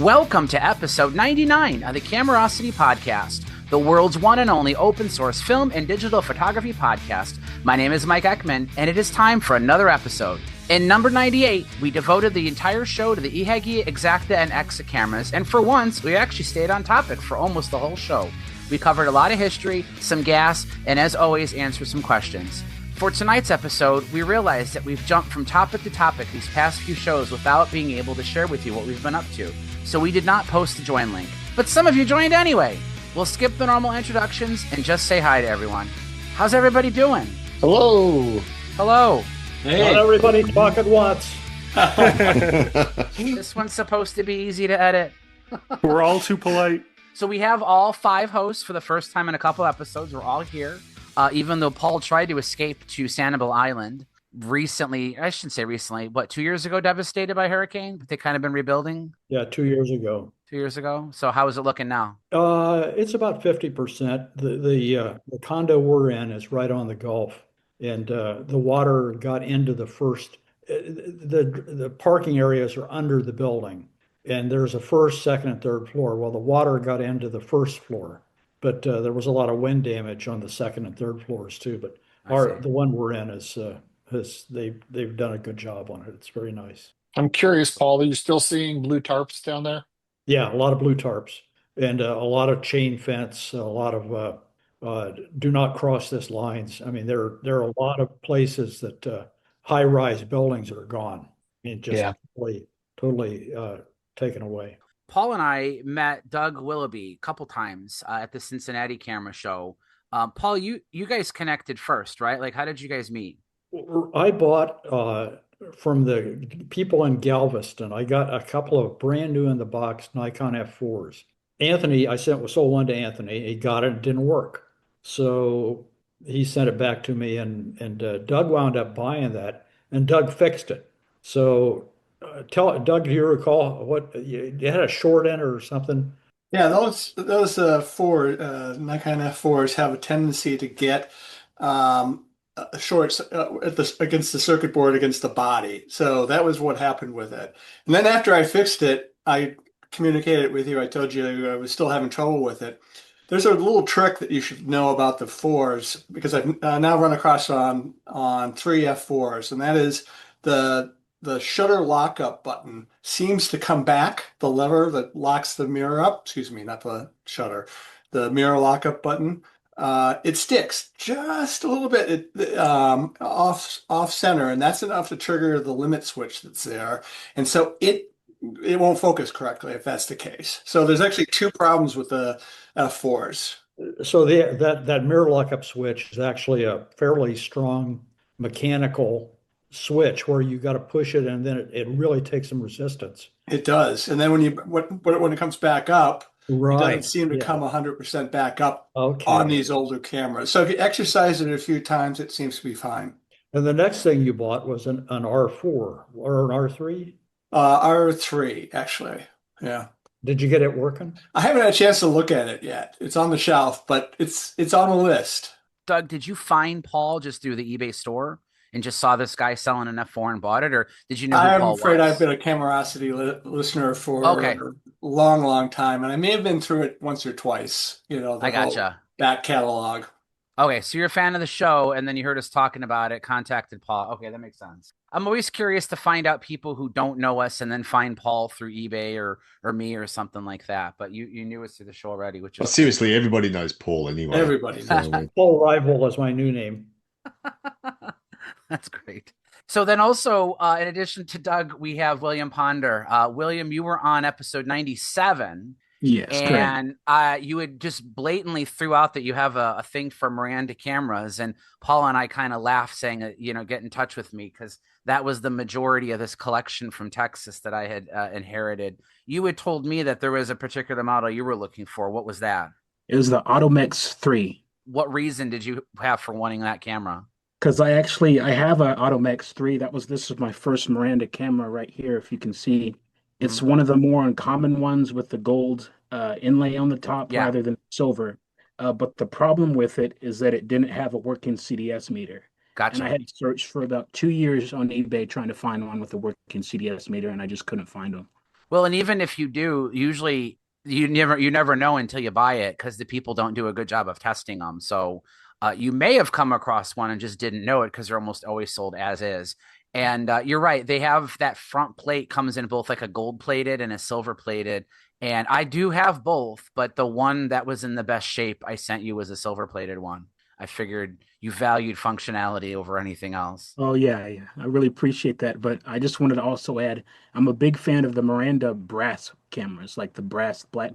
Welcome to episode 99 of the Camerosity Podcast, the world's one and only open source film and digital photography podcast. My name is Mike Ekman, and it is time for another episode. In number 98, we devoted the entire show to the EHEGI, Exakta, and Exa cameras, and for once, we actually stayed on topic for almost the whole show. We covered a lot of history, some gas, and as always, answered some questions. For tonight's episode, we realized that we've jumped from topic to topic these past few shows without being able to share with you what we've been up to. So we did not post the join link, but some of you joined anyway. We'll skip the normal introductions and just say hi to everyone. How's everybody doing? Hello. Hello. Hey. Not everybody talk at once. This one's supposed to be easy to edit. We're all too polite. So we have all 5 hosts for the first time in a couple episodes. We're all here. Even though Paul tried to escape to Sanibel Island recently, I shouldn't say recently, 2 years ago, devastated by hurricane, but they kind of been rebuilding? Yeah, 2 years ago. 2 years ago? So how is it looking now? It's about 50%. The condo we're in is right on the Gulf, and the water got into the first, the parking areas are under the building, and there's a first, second, and third floor. Well, the water got into the first floor, but there was a lot of wind damage on the second and third floors too. But the one we're in is they've done a good job on it. It's very nice. I'm curious, Paul, are you still seeing blue tarps down there? Yeah, a lot of blue tarps and a lot of chain fence, a lot of do not cross this lines. I mean, there are a lot of places that high-rise buildings are gone. I mean, just totally taken away. Paul and I met Doug Willoughby a couple times at the Cincinnati camera show. Paul, you guys connected first, right? Like, how did you guys meet? I bought from the people in Galveston. I got a couple of brand new in the box Nikon F4s. Anthony, I sold one to Anthony. He got it, it didn't work. So he sent it back to me, and Doug wound up buying that, and Doug fixed it. So tell Doug, do you recall what you had a short end or something? Yeah, those four Nikon F4s have a tendency to get shorts against the circuit board against the body. So that was what happened with it. And then after I fixed it, I communicated with you. I told you I was still having trouble with it. There's a little trick that you should know about the 4s, because I've now run across on 3 F4s, and that is the shutter lockup button seems to come back. The lever that locks the mirror up, excuse me, not the shutter, the mirror lockup button, it sticks just a little bit off center, and that's enough to trigger the limit switch that's there. And so it won't focus correctly if that's the case. So there's actually 2 problems with the F4s. So that mirror lockup switch is actually a fairly strong mechanical switch where you got to push it, and then it really takes some resistance. It does. And then when it comes back up, right, it doesn't seem to come 100% back up on these older cameras. So if you exercise it a few times, it seems to be fine. And the next thing you bought was an R4 or an R3? R3, actually. Yeah. Did you get it working? I haven't had a chance to look at it yet. It's on the shelf, but it's on the list. Doug, did you find Paul just through the eBay store and just saw this guy selling an F4 and bought it, or did you know who Paul was? I'm afraid I've been a Camerosity listener for a long, long time, and I may have been through it once or twice. I gotcha. Back catalog. Okay, so you're a fan of the show, and then you heard us talking about it, contacted Paul. Okay, that makes sense. I'm always curious to find out people who don't know us and then find Paul through eBay or me or something like that. But you knew us through the show already, which is seriously, everybody knows Paul anyway. Everybody knows. Paul Rival is my new name. That's great. So then also, in addition to Doug, we have William Ponder. William, you were on episode 97. Yes, and you had just blatantly threw out that you have a thing for Miranda cameras, and Paul and I kind of laughed, saying, get in touch with me, because that was the majority of this collection from Texas that I had inherited. You had told me that there was a particular model you were looking for. What was that? It was the Automex III. What reason did you have for wanting that camera? Because I have an Automex III. This is my first Miranda camera right here, if you can see. It's one of the more uncommon ones with the gold inlay on the top rather than silver. But the problem with it is that it didn't have a working CDS meter. Gotcha. And I had searched for about 2 years on eBay trying to find one with a working CDS meter, and I just couldn't find them. Well, and even if you do, usually you never know until you buy it because the people don't do a good job of testing them. So you may have come across one and just didn't know it because they're almost always sold as is. And you're right. They have that front plate comes in both like a gold plated and a silver plated. And I do have both, but the one that was in the best shape I sent you was a silver plated one. I figured you valued functionality over anything else. Oh yeah, yeah. I really appreciate that. But I just wanted to also add, I'm a big fan of the Miranda brass cameras, like the brass, black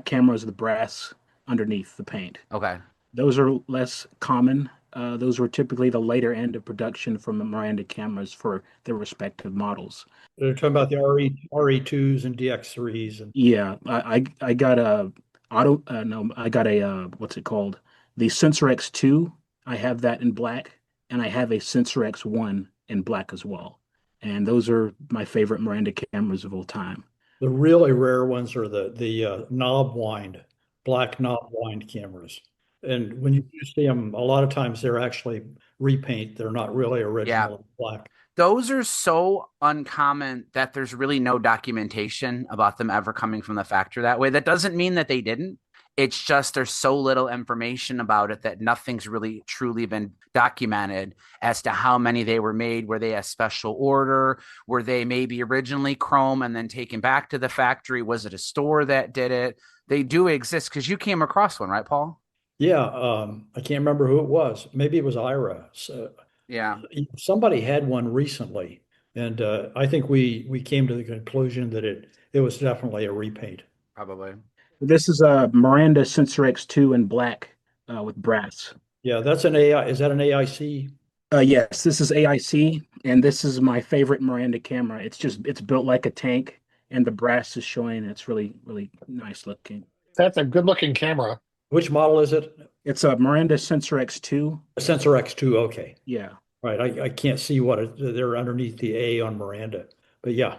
cameras, the brass underneath the paint. Okay. Those are less common. Those were typically the later end of production from the Miranda cameras for their respective models. They're talking about the RE2s and DX3s and Yeah, I got a auto no, I got a what's it called? The Sensor X2. I have that in black, and I have a Sensor X1 in black as well. And those are my favorite Miranda cameras of all time. the really rare ones are the knob wind, black knob wind cameras. And when you do see them, a lot of times they're actually repaint. They're not really Yeah. original black. Those are so uncommon that there's really no documentation about them ever coming from the factory that way. That doesn't mean that they didn't. It's just there's so little information about it that nothing's really truly been documented as to how many they were made. Were they a special order? Were they maybe originally chrome and then taken back to the factory? Was it a store that did it? They do exist because you came across one, right, Paul? Yeah, I can't remember who it was. Maybe it was Ira. So Yeah, somebody had one recently, and I think we came to the conclusion that it was definitely a repaint. probably. This is a Miranda Sensor X2 in black with brass. Yeah, that's an AI. Is that an AIC? Yes, this is AIC, and this is my favorite Miranda camera. It's built like a tank, and the brass is showing. It's really, really nice looking. That's a good looking camera. Which model is it? It's a Miranda Sensor X2. A Sensor X2. Okay. Yeah. Right. I can't see they're underneath the A on Miranda, but yeah.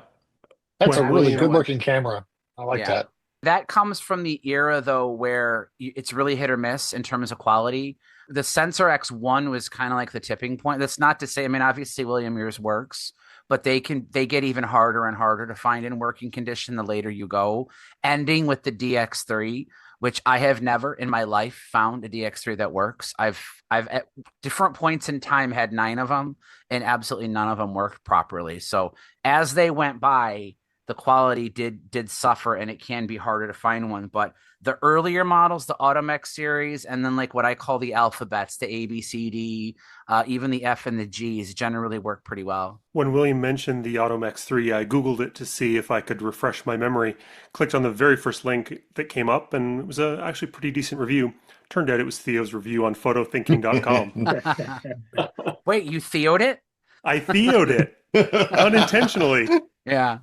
That's a Well, really William, good looking camera. I like Yeah. that. That comes from the era, though, where it's really hit or miss in terms of quality. The Sensor X1 was kind of like the tipping point. That's not to say, I mean, obviously, William, yours works, but they get even harder and harder to find in working condition the later you go, ending with the DX3, which I have never in my life found a DX3 that works. I've at different points in time had 9 of them, and absolutely none of them worked properly. So as they went by, the quality did suffer, and it can be harder to find one. But the earlier models, the Automex series, and then like what I call the alphabets, the A, B, C, D, even the F and the G's generally work pretty well. when William mentioned the Automex 3, I Googled it to see if I could refresh my memory. Clicked on the very first link that came up, and it was actually a pretty decent review. Turned out it was Theo's review on photothinking.com. Wait, you theoed it? I Theo'd it unintentionally. Yeah.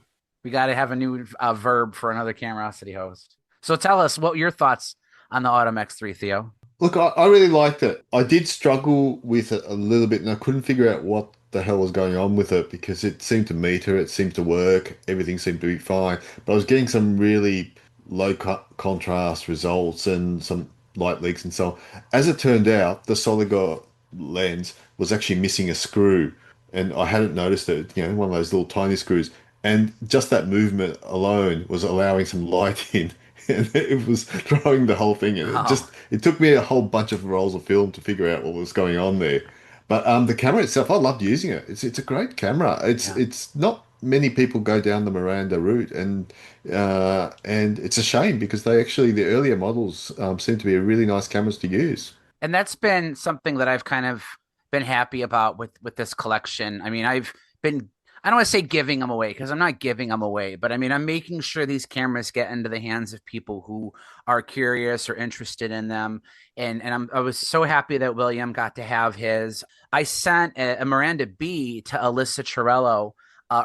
We got to have a new verb for another Camerosity host. So tell us, what were your thoughts on the Automex 3, Theo? Look, I really liked it. I did struggle with it a little bit, and I couldn't figure out what the hell was going on with it because it seemed to meter, it seemed to work, everything seemed to be fine. But I was getting some really low contrast results and some light leaks and so on. As it turned out, the Soligo lens was actually missing a screw, and I hadn't noticed it, one of those little tiny screws. And just that movement alone was allowing some light in, and it was throwing the whole thing in. It took me a whole bunch of rolls of film to figure out what was going on there. But the camera itself, I loved using it. It's a great camera. It's not many people go down the Miranda route, and it's a shame because the earlier models seem to be really nice cameras to use. And that's been something that I've kind of been happy about with this collection. I mean, I don't want to say giving them away because I'm not giving them away, but I mean, I'm making sure these cameras get into the hands of people who are curious or interested in them. And I was so happy that William got to have his. I sent a Miranda B to Alyssa Chirello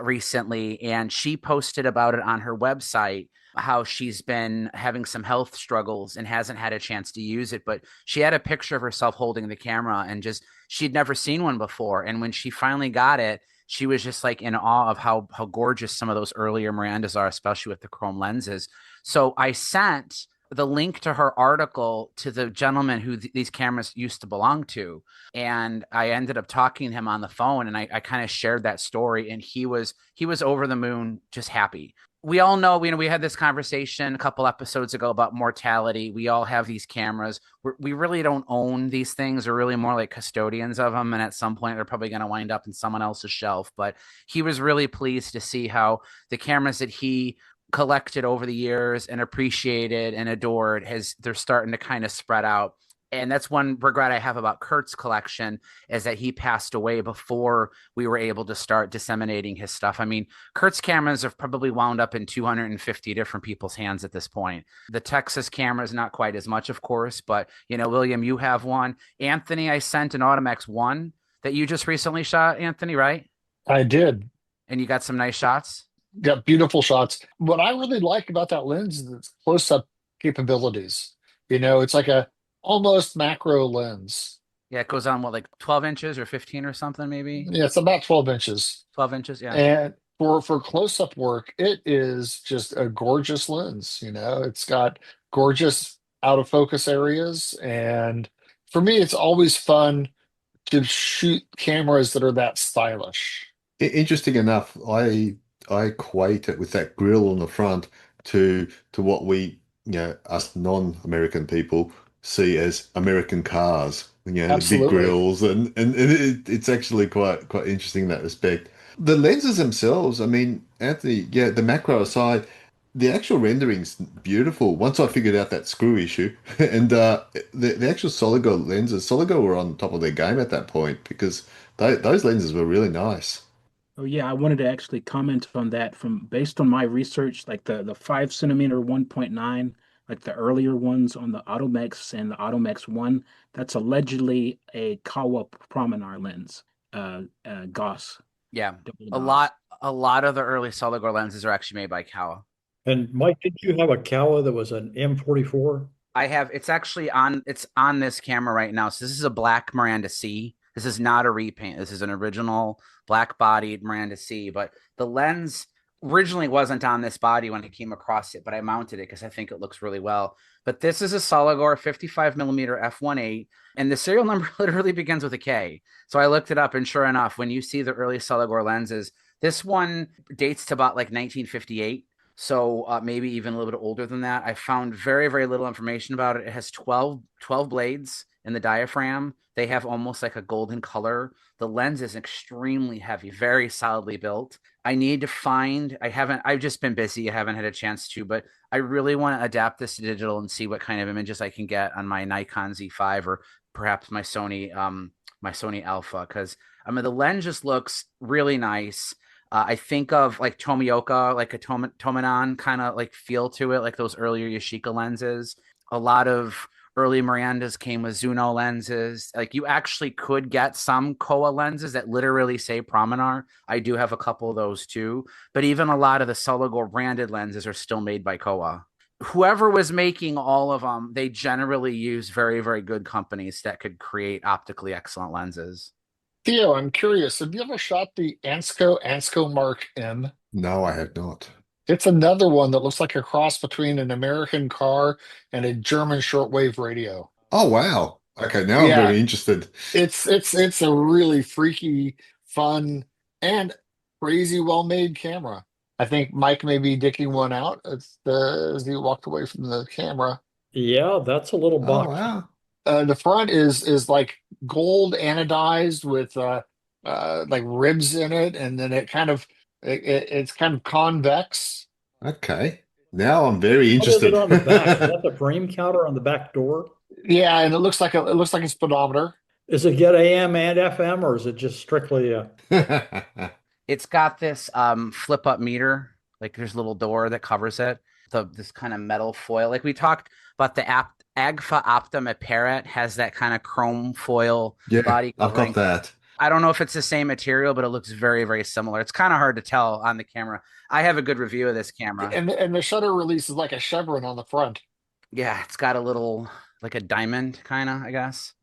recently, and she posted about it on her website, how she's been having some health struggles and hasn't had a chance to use it. But she had a picture of herself holding the camera, and she'd never seen one before. And when she finally got it, she was just like in awe of how gorgeous some of those earlier Mirandas are, especially with the chrome lenses. So I sent the link to her article to the gentleman who these cameras used to belong to. And I ended up talking to him on the phone, and I kind of shared that story, and he was over the moon, just happy. We all know, we had this conversation a couple episodes ago about mortality. We all have these cameras. We really don't own these things. We're really more like custodians of them. And at some point, they're probably going to wind up in someone else's shelf. But he was really pleased to see how the cameras that he collected over the years and appreciated and adored, they're starting to kind of spread out. And that's one regret I have about Kurt's collection, is that he passed away before we were able to start disseminating his stuff. I mean, Kurt's cameras have probably wound up in 250 different people's hands at this point. The Texas camera is not quite as much, of course, but William, you have one. Anthony, I sent an Automex 1 that you just recently shot, Anthony, right? I did. And you got some nice shots? Got beautiful shots. What I really like about that lens is its close-up capabilities. It's like a almost macro lens. Yeah, it goes on like 12 inches or 15 or something, maybe? Yeah, it's about 12 inches. 12 inches, yeah. And for close-up work, it is just a gorgeous lens. It's got gorgeous out of focus areas. And for me, it's always fun to shoot cameras that are that stylish. Interesting enough, I equate it with that grill on the front to what we, us non-American people see as American cars. The big grills, and it's actually quite interesting in that respect. The lenses themselves, I mean, Anthony, the macro aside, the actual rendering's beautiful. Once I figured out that screw issue, and the actual solid gold lenses, solid gold were on top of their game at that point, because those lenses were really nice. Oh yeah, I wanted to actually comment on that based on my research, like the 5 cm 1.9, like the earlier ones on the Automex and the Automex 1, that's allegedly a Kawa Prominar lens, Goss. Yeah, a lot of the early solid gold lenses are actually made by Kawa. And Mike, did you have a Kawa that was an M44? I have. It's actually on this camera right now. So this is a black Miranda C. This is not a repaint. This is an original black-bodied Miranda C. But the lens originally wasn't on this body when I came across it, but I mounted it because I think it looks really well. But this is a Solidor 55mm f1.8, and the serial number literally begins with a K. So I looked it up, and sure enough, when you see the early Solidor lenses, this one dates to about like 1958. So maybe even a little bit older than that. I found very, very little information about it. It has 12 blades in the diaphragm. They have almost like a golden color. The lens is extremely heavy, very solidly built. I need to find, I've just been busy. I haven't had a chance to, but I really want to adapt this to digital and see what kind of images I can get on my Nikon Z5 or perhaps my Sony Alpha. Cause I mean, the lens just looks really nice. I think of like Tomioka, like a Tomanon kind of like feel to it, like those earlier Yashica lenses. A lot of early Mirandas came with Zuno lenses. Like you actually could get some Kowa lenses that literally say Prominar. I do have a couple of those too. But even a lot of the Solidor branded lenses are still made by Kowa. Whoever was making all of them, they generally use very, very good companies that could create optically excellent lenses. Theo, I'm curious, have you ever shot the Ansco Mark M? No, I have not. It's another one that looks like a cross between an American car and a German shortwave radio. Oh, wow. Okay, now I'm very interested. It's a really freaky, fun, and crazy well-made camera. I think Mike may be dicking one out as he walked away from the camera. Yeah, that's a little box. Oh, wow. The front is like gold anodized with like ribs in it, and then it's kind of convex. Okay. Now I'm very interested. What is it on the back? Is that the frame counter on the back door? Yeah, and it looks like a speedometer. Does it get AM and FM, or is it just strictly It's got this flip up meter, like there's a little door that covers it. This kind of metal foil. Like we talked about the Agfa Optima Parrot has that kind of chrome foil body covering. I've got that. I don't know if it's the same material, but it looks very, very similar. It's kind of hard to tell on the camera. I have a good review of this camera. And the shutter release is like a chevron on the front. Yeah, it's got a little, like a diamond kind of, I guess.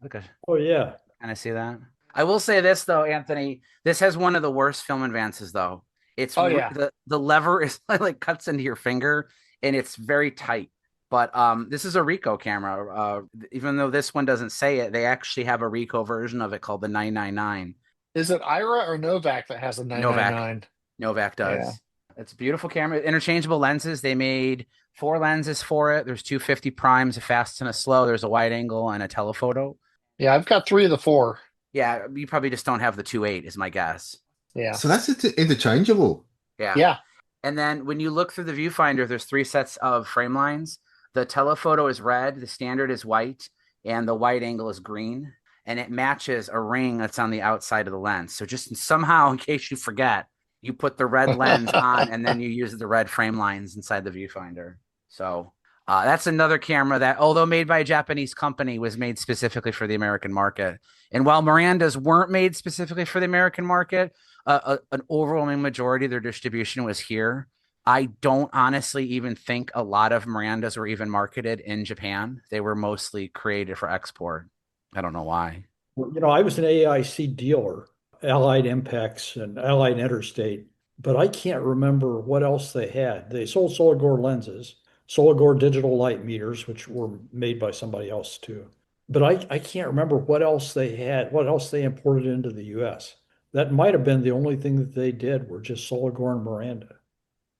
Oh, yeah. Kind of see that? I will say this, though, Anthony. This has one of the worst film advances, though. It's the lever is like cuts into your finger, and it's very tight. But this is a Ricoh camera. Even though this one doesn't say it, they actually have a Ricoh version of it called the 999. Is it Ira or Novak that has a Novak. 999? Novak Yeah. does. It's a beautiful camera. Interchangeable lenses. They made 4 lenses for it. There's 250 primes, a fast and a slow. There's a wide angle and a telephoto. Yeah, I've got 3 of the 4. Yeah, you probably just don't have the 2.8 is my guess. Yeah. So that's interchangeable. Yeah. Yeah. And then when you look through the viewfinder, there's 3 sets of frame lines. The telephoto is red, the standard is white, and the wide angle is green. And it matches a ring that's on the outside of the lens. So just somehow, in case you forget, you put the red lens on and then you use the red frame lines inside the viewfinder. So that's another camera that, although made by a Japanese company, was made specifically for the American market. And while Mirandas weren't made specifically for the American market, an overwhelming majority of their distribution was here. I don't honestly even think a lot of Mirandas were even marketed in Japan. They were mostly created for export. I don't know why. I was an AIC dealer, Allied Impex and Allied Interstate, but I can't remember what else they had. They sold Soligor lenses, Soligor digital light meters, which were made by somebody else too. But I can't remember what else they had, what else they imported into the US. That might have been the only thing that they did were just Soligor and Miranda.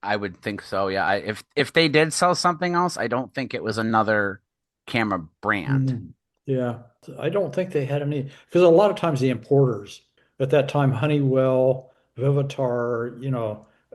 I would think so. Yeah. If they did sell something else, I don't think it was another camera brand. Yeah. I don't think they had any, because a lot of times the importers at that time, Honeywell, Vivitar,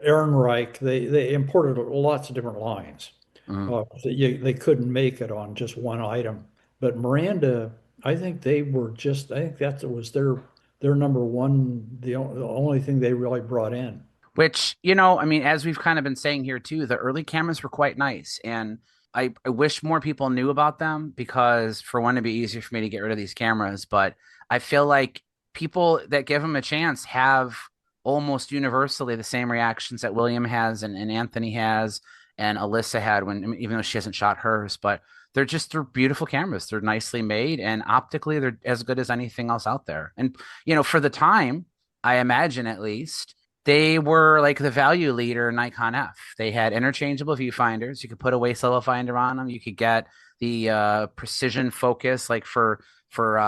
Ehrenreich, they imported lots of different lines. They couldn't make it on just one item. But Miranda, I think that was their number one, the only thing they really brought in. Which, as we've kind of been saying here too, the early cameras were quite nice. And I wish more people knew about them because, for one, it'd be easier for me to get rid of these cameras. But I feel like people that give them a chance have almost universally the same reactions that William has and Anthony has and Alyssa had even though she hasn't shot hers. But they're beautiful cameras. They're nicely made, and optically they're as good as anything else out there. And, for the time, I imagine at least, they were like the value leader in Nikon F. They had interchangeable viewfinders. You could put a waist level finder on them. You could get the precision focus, like for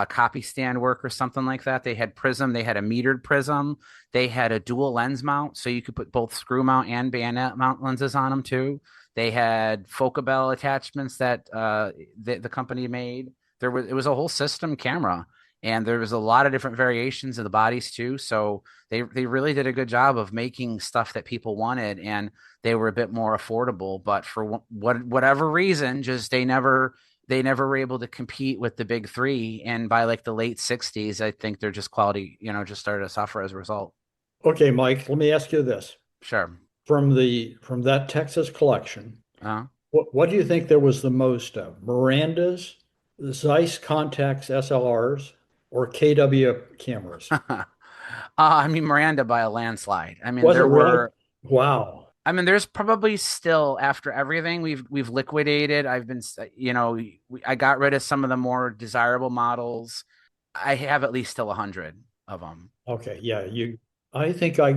copy stand work or something like that. They had prism. They had a metered prism. They had a dual lens mount, so you could put both screw mount and bayonet mount lenses on them too. They had Focabell attachments that the company made. It was a whole system camera. And there was a lot of different variations of the bodies too. So they really did a good job of making stuff that people wanted, and they were a bit more affordable. But for whatever reason, just they never were able to compete with the big 3. And by like the late 60s, I think their just quality, just started to suffer as a result. Okay, Mike, let me ask you this. Sure. From that Texas collection, what do you think there was the most of? Miranda's, the Zeiss-Ikon Contax SLRs, or KW cameras? Miranda by a landslide. Wow. There's probably still, after everything we've liquidated, I got rid of some of the more desirable models. I have at least still 100 of them. Okay, yeah, I think I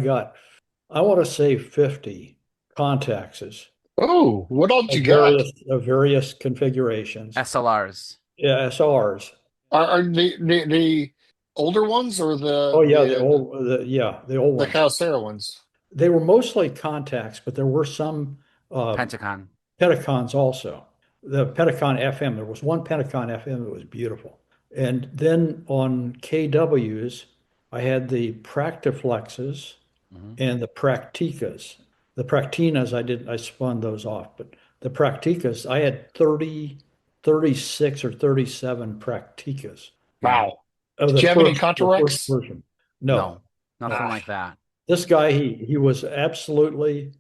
want to say 50 Contaxes. Oh, what else you got? Of various configurations. SLRs. Yeah, SLRs. Are the older ones or the? Oh yeah, the old ones. The Kyocera ones. They were mostly Contax, but there were some Pentacons also. The Pentacon FM. There was one Pentacon FM that was beautiful. And then on KWs, I had the Praktiflexes and the Prakticas. The Praktinas, I spun those off, but the Prakticas, I had 36 or 37 Prakticas. Wow. Did you have any Contarex? No, nothing like that. This guy, he was absolutely,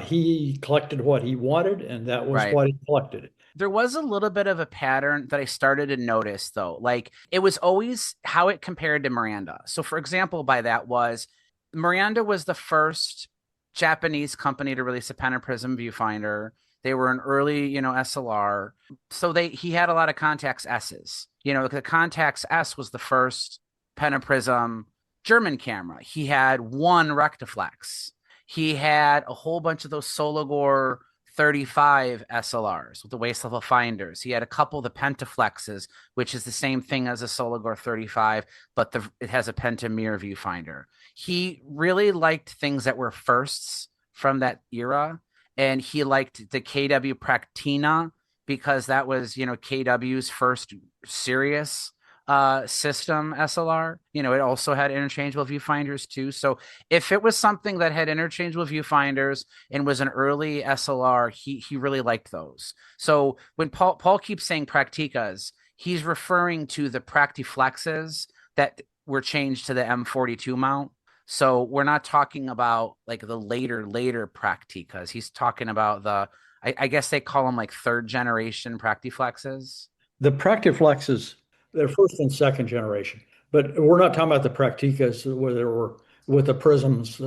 he collected what he wanted, and that was what he collected. There was a little bit of a pattern that I started to notice, though. Like, it was always how it compared to Miranda. So, for example, by that was Miranda was the first Japanese company to release a Pentaprism viewfinder. They were an early, SLR. So he had a lot of Contax S's. The Contax S was the first Pentaprism German camera. He had one Rectiflex. He had a whole bunch of those Soligor 35 SLRs with the waist level finders. He had a couple of the Pentaflexes, which is the same thing as a Sologor 35, but it has a Penta mirror viewfinder. He really liked things that were firsts from that era, and he liked the KW Praktica because that was, KW's first serious system SLR. It also had interchangeable viewfinders too. So if it was something that had interchangeable viewfinders and was an early SLR, he really liked those. So when Paul keeps saying Prakticas, he's referring to the Praktiflexes that were changed to the M42 mount. So we're not talking about like the later Prakticas. He's talking about I guess they call them like third generation Praktiflexes. The Praktiflexes, they're first and second generation, but we're not talking about the Prakticas where there were with the prisms,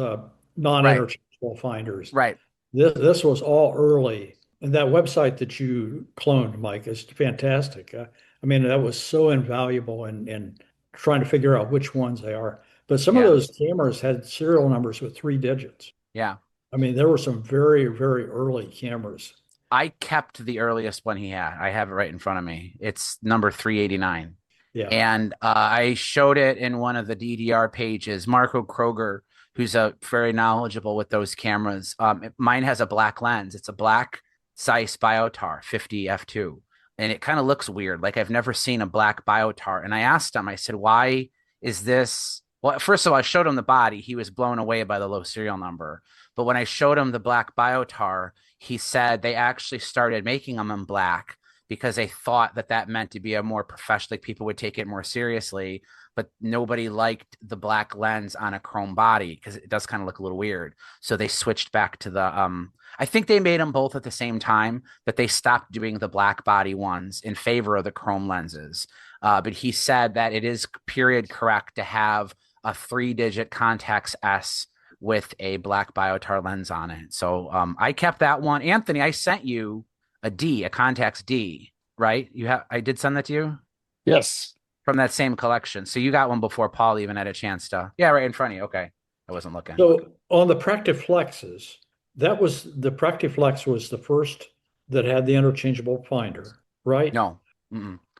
non-interchangeable finders. Right. This was all early, and that website that you cloned, Mike, is fantastic. I mean, that was so invaluable in trying to figure out which ones they are. But some of those cameras had serial numbers with 3 digits. Yeah. I mean, there were some very, very early cameras. I kept the earliest one he had. I have it right in front of me. It's number 389. Yeah. And I showed it in one of the DDR pages. Marco Kroger, who's very knowledgeable with those cameras. Mine has a black lens. It's a black Zeiss Biotar 50 f2. And it kind of looks weird. Like I've never seen a black Biotar. And I asked him, I said, why is this? Well, first of all, I showed him the body. He was blown away by the low serial number. But when I showed him the black Biotar, he said they actually started making them in black because they thought that meant to be a more professional, like people would take it more seriously, but nobody liked the black lens on a chrome body because it does kind of look a little weird. So they switched back to I think they made them both at the same time, but they stopped doing the black body ones in favor of the chrome lenses. But he said that it is period correct to have a 3-digit Contax S with a black Biotar lens on it. So I kept that one. Anthony, I sent you a Contax D, right? I did send that to you? Yes. From that same collection. So you got one before Paul even had a chance to. Yeah, right in front of you. Okay. I wasn't looking. So on the Praktiflexes, the Praktiflex was the first that had the interchangeable finder, right? No.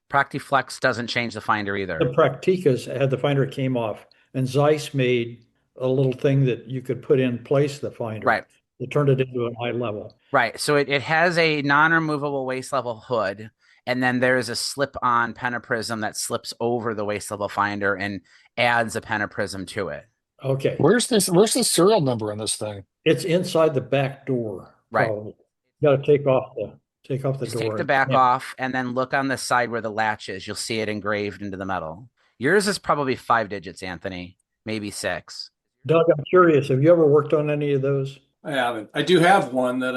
Praktiflex doesn't change the finder either. The Prakticas had the finder came off, and Zeiss made a little thing that you could put in place the finder. Right. It turned it into an eye level. Right. So it has a non-removable waist level hood, and then there's a slip-on pentaprism that slips over the waist level finder and adds a pentaprism to it. Okay. Where's the serial number on this thing? It's inside the back door. Right. Probably. You got to take off the door. Take the back off and then look on the side where the latch is. You'll see it engraved into the metal. Yours is probably 5 digits, Anthony, maybe 6. Doug, I'm curious. Have you ever worked on any of those? I haven't. I do have one that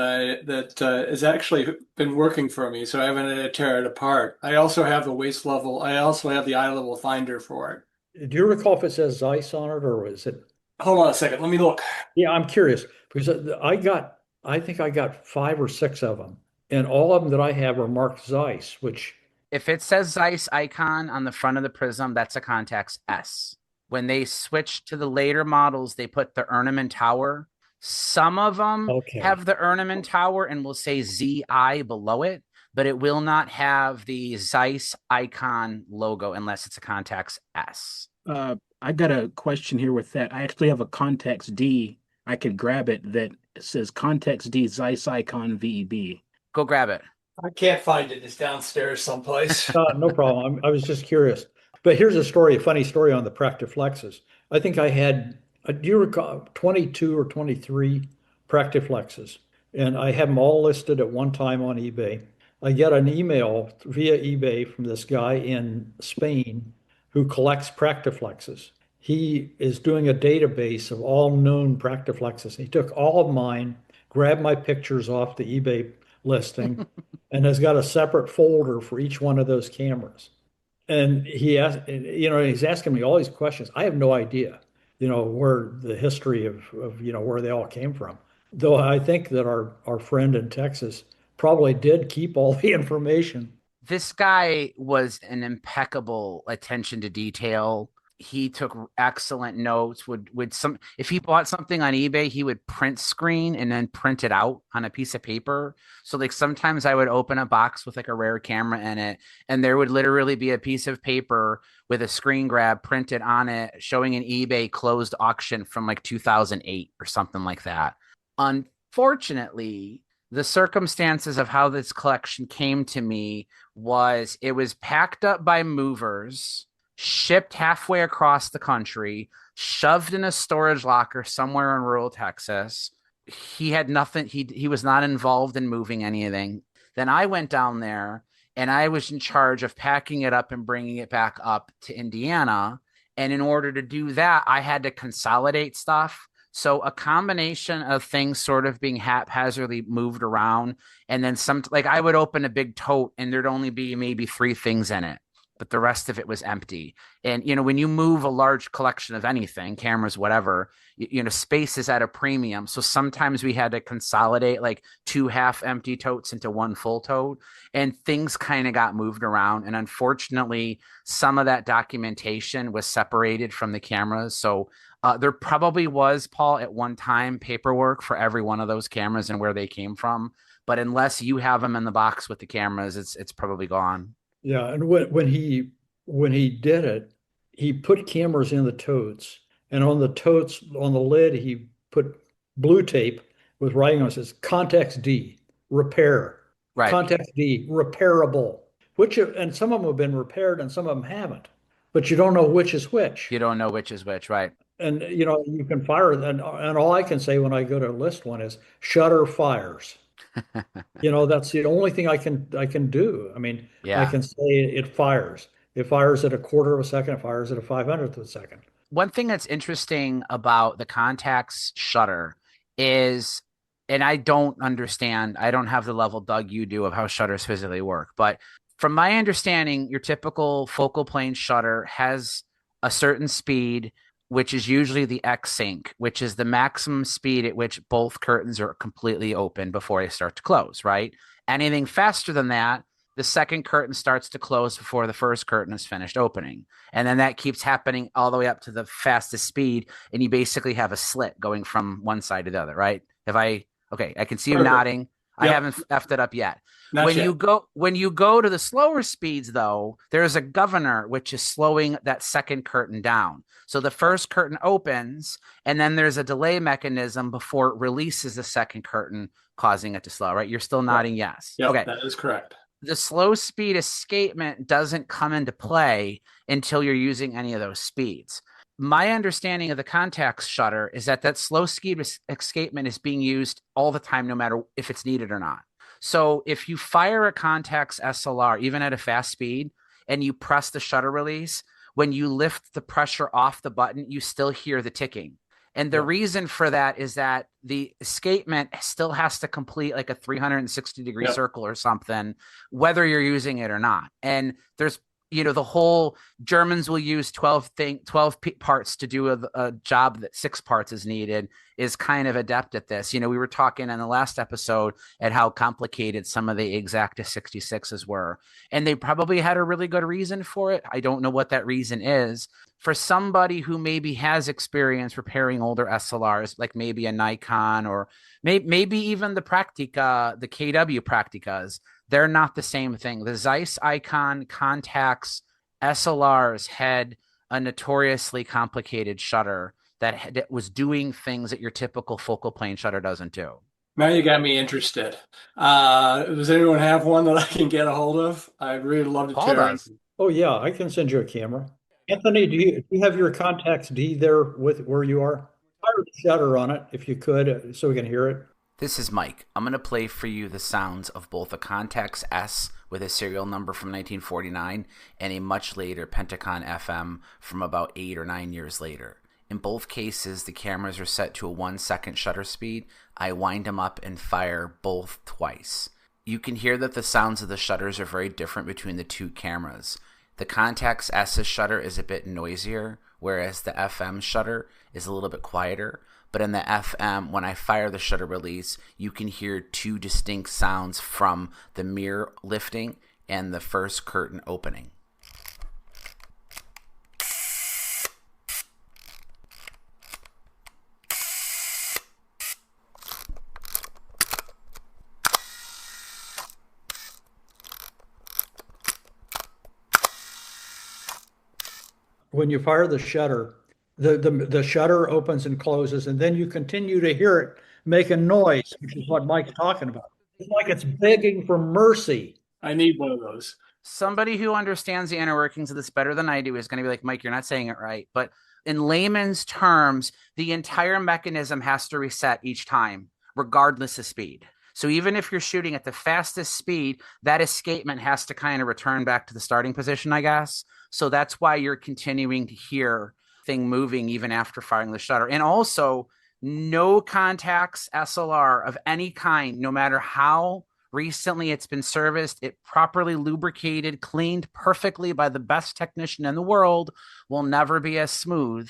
has actually been working for me, so I haven't had to tear it apart. I also have the waist level. I also have the eye level finder for it. Do you recall if it says Zeiss on it, or is it? Hold on a second. Let me look. Yeah, I'm curious because I think I got 5 or 6 of them, and all of them that I have are marked Zeiss, which. If it says Zeiss-Ikon on the front of the prism, that's a Contax S. When they switched to the later models, they put the ornament tower. Some of them have the ornament tower and will say ZI below it, but it will not have the Zeiss-Ikon logo unless it's a Contax S. I got a question here with that. I actually have a Contax D. I could grab it that says Contax D Zeiss-Ikon VEB. Go grab it. I can't find it. It's downstairs someplace. No problem. I was just curious. But here's a funny story on the Praktiflexes. I think I had, do you recall, 22 or 23 Praktiflexes, and I have them all listed at one time on eBay. I get an email via eBay from this guy in Spain who collects Praktiflexes. He is doing a database of all known Praktiflexes. He took all of mine, grabbed my pictures off the eBay listing, and has got a separate folder for each one of those cameras. And he asked, he's asking me all these questions. I have no idea, where the history of where they all came from. Though I think that our friend in Texas probably did keep all the information. This guy was an impeccable attention to detail. he took excellent notes. If he bought something on eBay, he would print screen and then print it out on a piece of paper. So like sometimes I would open a box with like a rare camera in it, and there would literally be a piece of paper with a screen grab printed on it showing an eBay closed auction from like 2008 or something like that. Unfortunately, the circumstances of how this collection came to me was it was packed up by movers, shipped halfway across the country, shoved in a storage locker somewhere in rural Texas. He had nothing. He was not involved in moving anything. Then I went down there and I was in charge of packing it up and bringing it back up to Indiana. And in order to do that, I had to consolidate stuff. So a combination of things sort of being haphazardly moved around. And then like I would open a big tote and there'd only be maybe 3 things in it, but the rest of it was empty. And, when you move a large collection of anything, cameras, whatever, space is at a premium. So sometimes we had to consolidate like 2 half empty totes into 1 full tote, and things kind of got moved around. And unfortunately, some of that documentation was separated from the cameras. So there probably was, Paul, at one time, paperwork for every one of those cameras and where they came from. But unless you have them in the box with the cameras, it's probably gone. Yeah, and when he did it, he put cameras in the totes, and on the totes, on the lid, he put blue tape with writing on it, says Contax D, repair. Right. Contax D, repairable. And some of them have been repaired and some of them haven't, but you don't know which is which. You don't know which is which, right? And you can fire it, and all I can say when I go to list one is shutter fires. That's the only thing I can do. I mean, yeah. I can say it fires. It fires at 1/4 of a second. It fires at a 500th of a second. One thing that's interesting about the Contax shutter is, and I don't understand, I don't have the level, Doug, you do of how shutters physically work, but from my understanding, your typical focal plane shutter has a certain speed, which is usually the X-sync, which is the maximum speed at which both curtains are completely open before they start to close, right? Anything faster than that, the second curtain starts to close before the first curtain is finished opening. And then that keeps happening all the way up to the fastest speed, and you basically have a slit going from one side to the other, right? Okay, I can see you Perfect. Nodding. Yep. I haven't effed it up yet. When you go to the slower speeds, though, there's a governor which is slowing that second curtain down. So the first curtain opens, and then there's a delay mechanism before it releases the second curtain, causing it to slow. Right? You're still nodding yes. Yep, okay, that is correct. The slow speed escapement doesn't come into play until you're using any of those speeds. My understanding of the Contax shutter is that slow speed escapement is being used all the time, no matter if it's needed or not. So if you fire a Contax SLR, even at a fast speed, and you press the shutter release, when you lift the pressure off the button, you still hear the ticking. And the reason for that is that the escapement still has to complete like a 360-degree circle or something, whether you're using it or not. And there's the whole Germans will use 12 parts to do a job that 6 parts is needed is kind of adept at this. We were talking in the last episode at how complicated some of the Exaktas 66s were, and they probably had a really good reason for it. I don't know what that reason is. For somebody who maybe has experience repairing older SLRs, like maybe a Nikon or maybe even the Praktica, the KW Prakticas, they're not the same thing. The Zeiss-Ikon Contax SLRs had a notoriously complicated shutter that was doing things that your typical focal plane shutter doesn't do. Now you got me interested. Does anyone have one that I can get a hold of? I'd really love to Paul does. Oh yeah, I can send you a camera. Anthony, do you have your Contax D there with where you are? Fire the shutter on it if you could, so we can hear it. This is Mike. I'm going to play for you the sounds of both a Contax S with a serial number from 1949 and a much later Pentacon FM from about 8 or 9 years later. In both cases, the cameras are set to a 1-second shutter speed. I wind them up and fire both twice. You can hear that the sounds of the shutters are very different between the two cameras. The Contax S's shutter is a bit noisier, whereas the FM shutter is a little bit quieter. But in the FM, when I fire the shutter release, you can hear 2 distinct sounds from the mirror lifting and the first curtain opening. when you fire the shutter, the shutter opens and closes, and then you continue to hear it make a noise, which is what Mike's talking about. It's like it's begging for mercy. I need one of those. Somebody who understands the inner workings of this better than I do is going to be like, Mike, you're not saying it right. But in layman's terms, the entire mechanism has to reset each time, regardless of speed. So even if you're shooting at the fastest speed, that escapement has to kind of return back to the starting position, I guess. So that's why you're continuing to hear thing moving even after firing the shutter. And also, no Contax SLR of any kind, no matter how recently it's been serviced, it properly lubricated, cleaned perfectly by the best technician in the world, will never be as smooth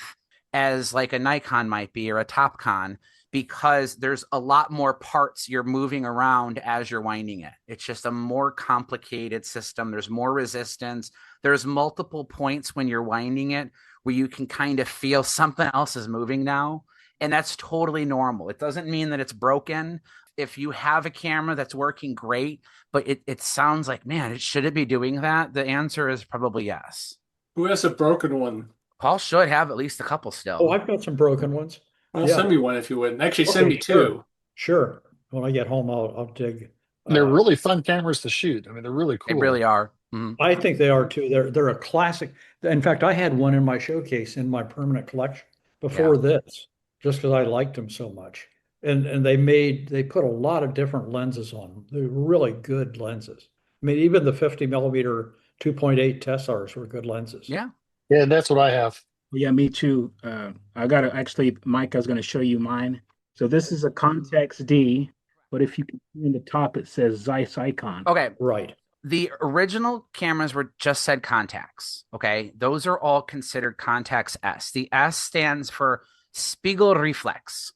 as like a Nikon might be or a Topcon, because there's a lot more parts you're moving around as you're winding it. It's just a more complicated system. There's more resistance. There's multiple points when you're winding it where you can kind of feel something else is moving now. And that's totally normal. It doesn't mean that it's broken. If you have a camera that's working great, but it sounds like, man, should it be doing that? The answer is probably yes. Who has a broken one? Paul should have at least a couple still. Oh, I've got some broken ones. Well, Yeah. send me one if you would. Actually, send Okay, me two. Sure. When I get home, I'll dig. They're really fun cameras to shoot. I mean, they're really cool. They really are. Mm-hmm. I think they are too. They're a classic. In fact, I had one in my showcase in my permanent collection before this, just because I liked them so much. And they put a lot of different lenses on them. They're really good lenses. I mean, even the 50 millimeter 2.8 Tessars were good lenses. Yeah. Yeah, that's what I have. Yeah, me too. I got to actually, Mike, I was going to show you mine. So this is a Contax D, but if you can see in the top, it says Zeiss-Ikon. Okay. Right. The original cameras were just said Contax. Okay. Those are all considered Contax S. The S stands for Spiegelreflex.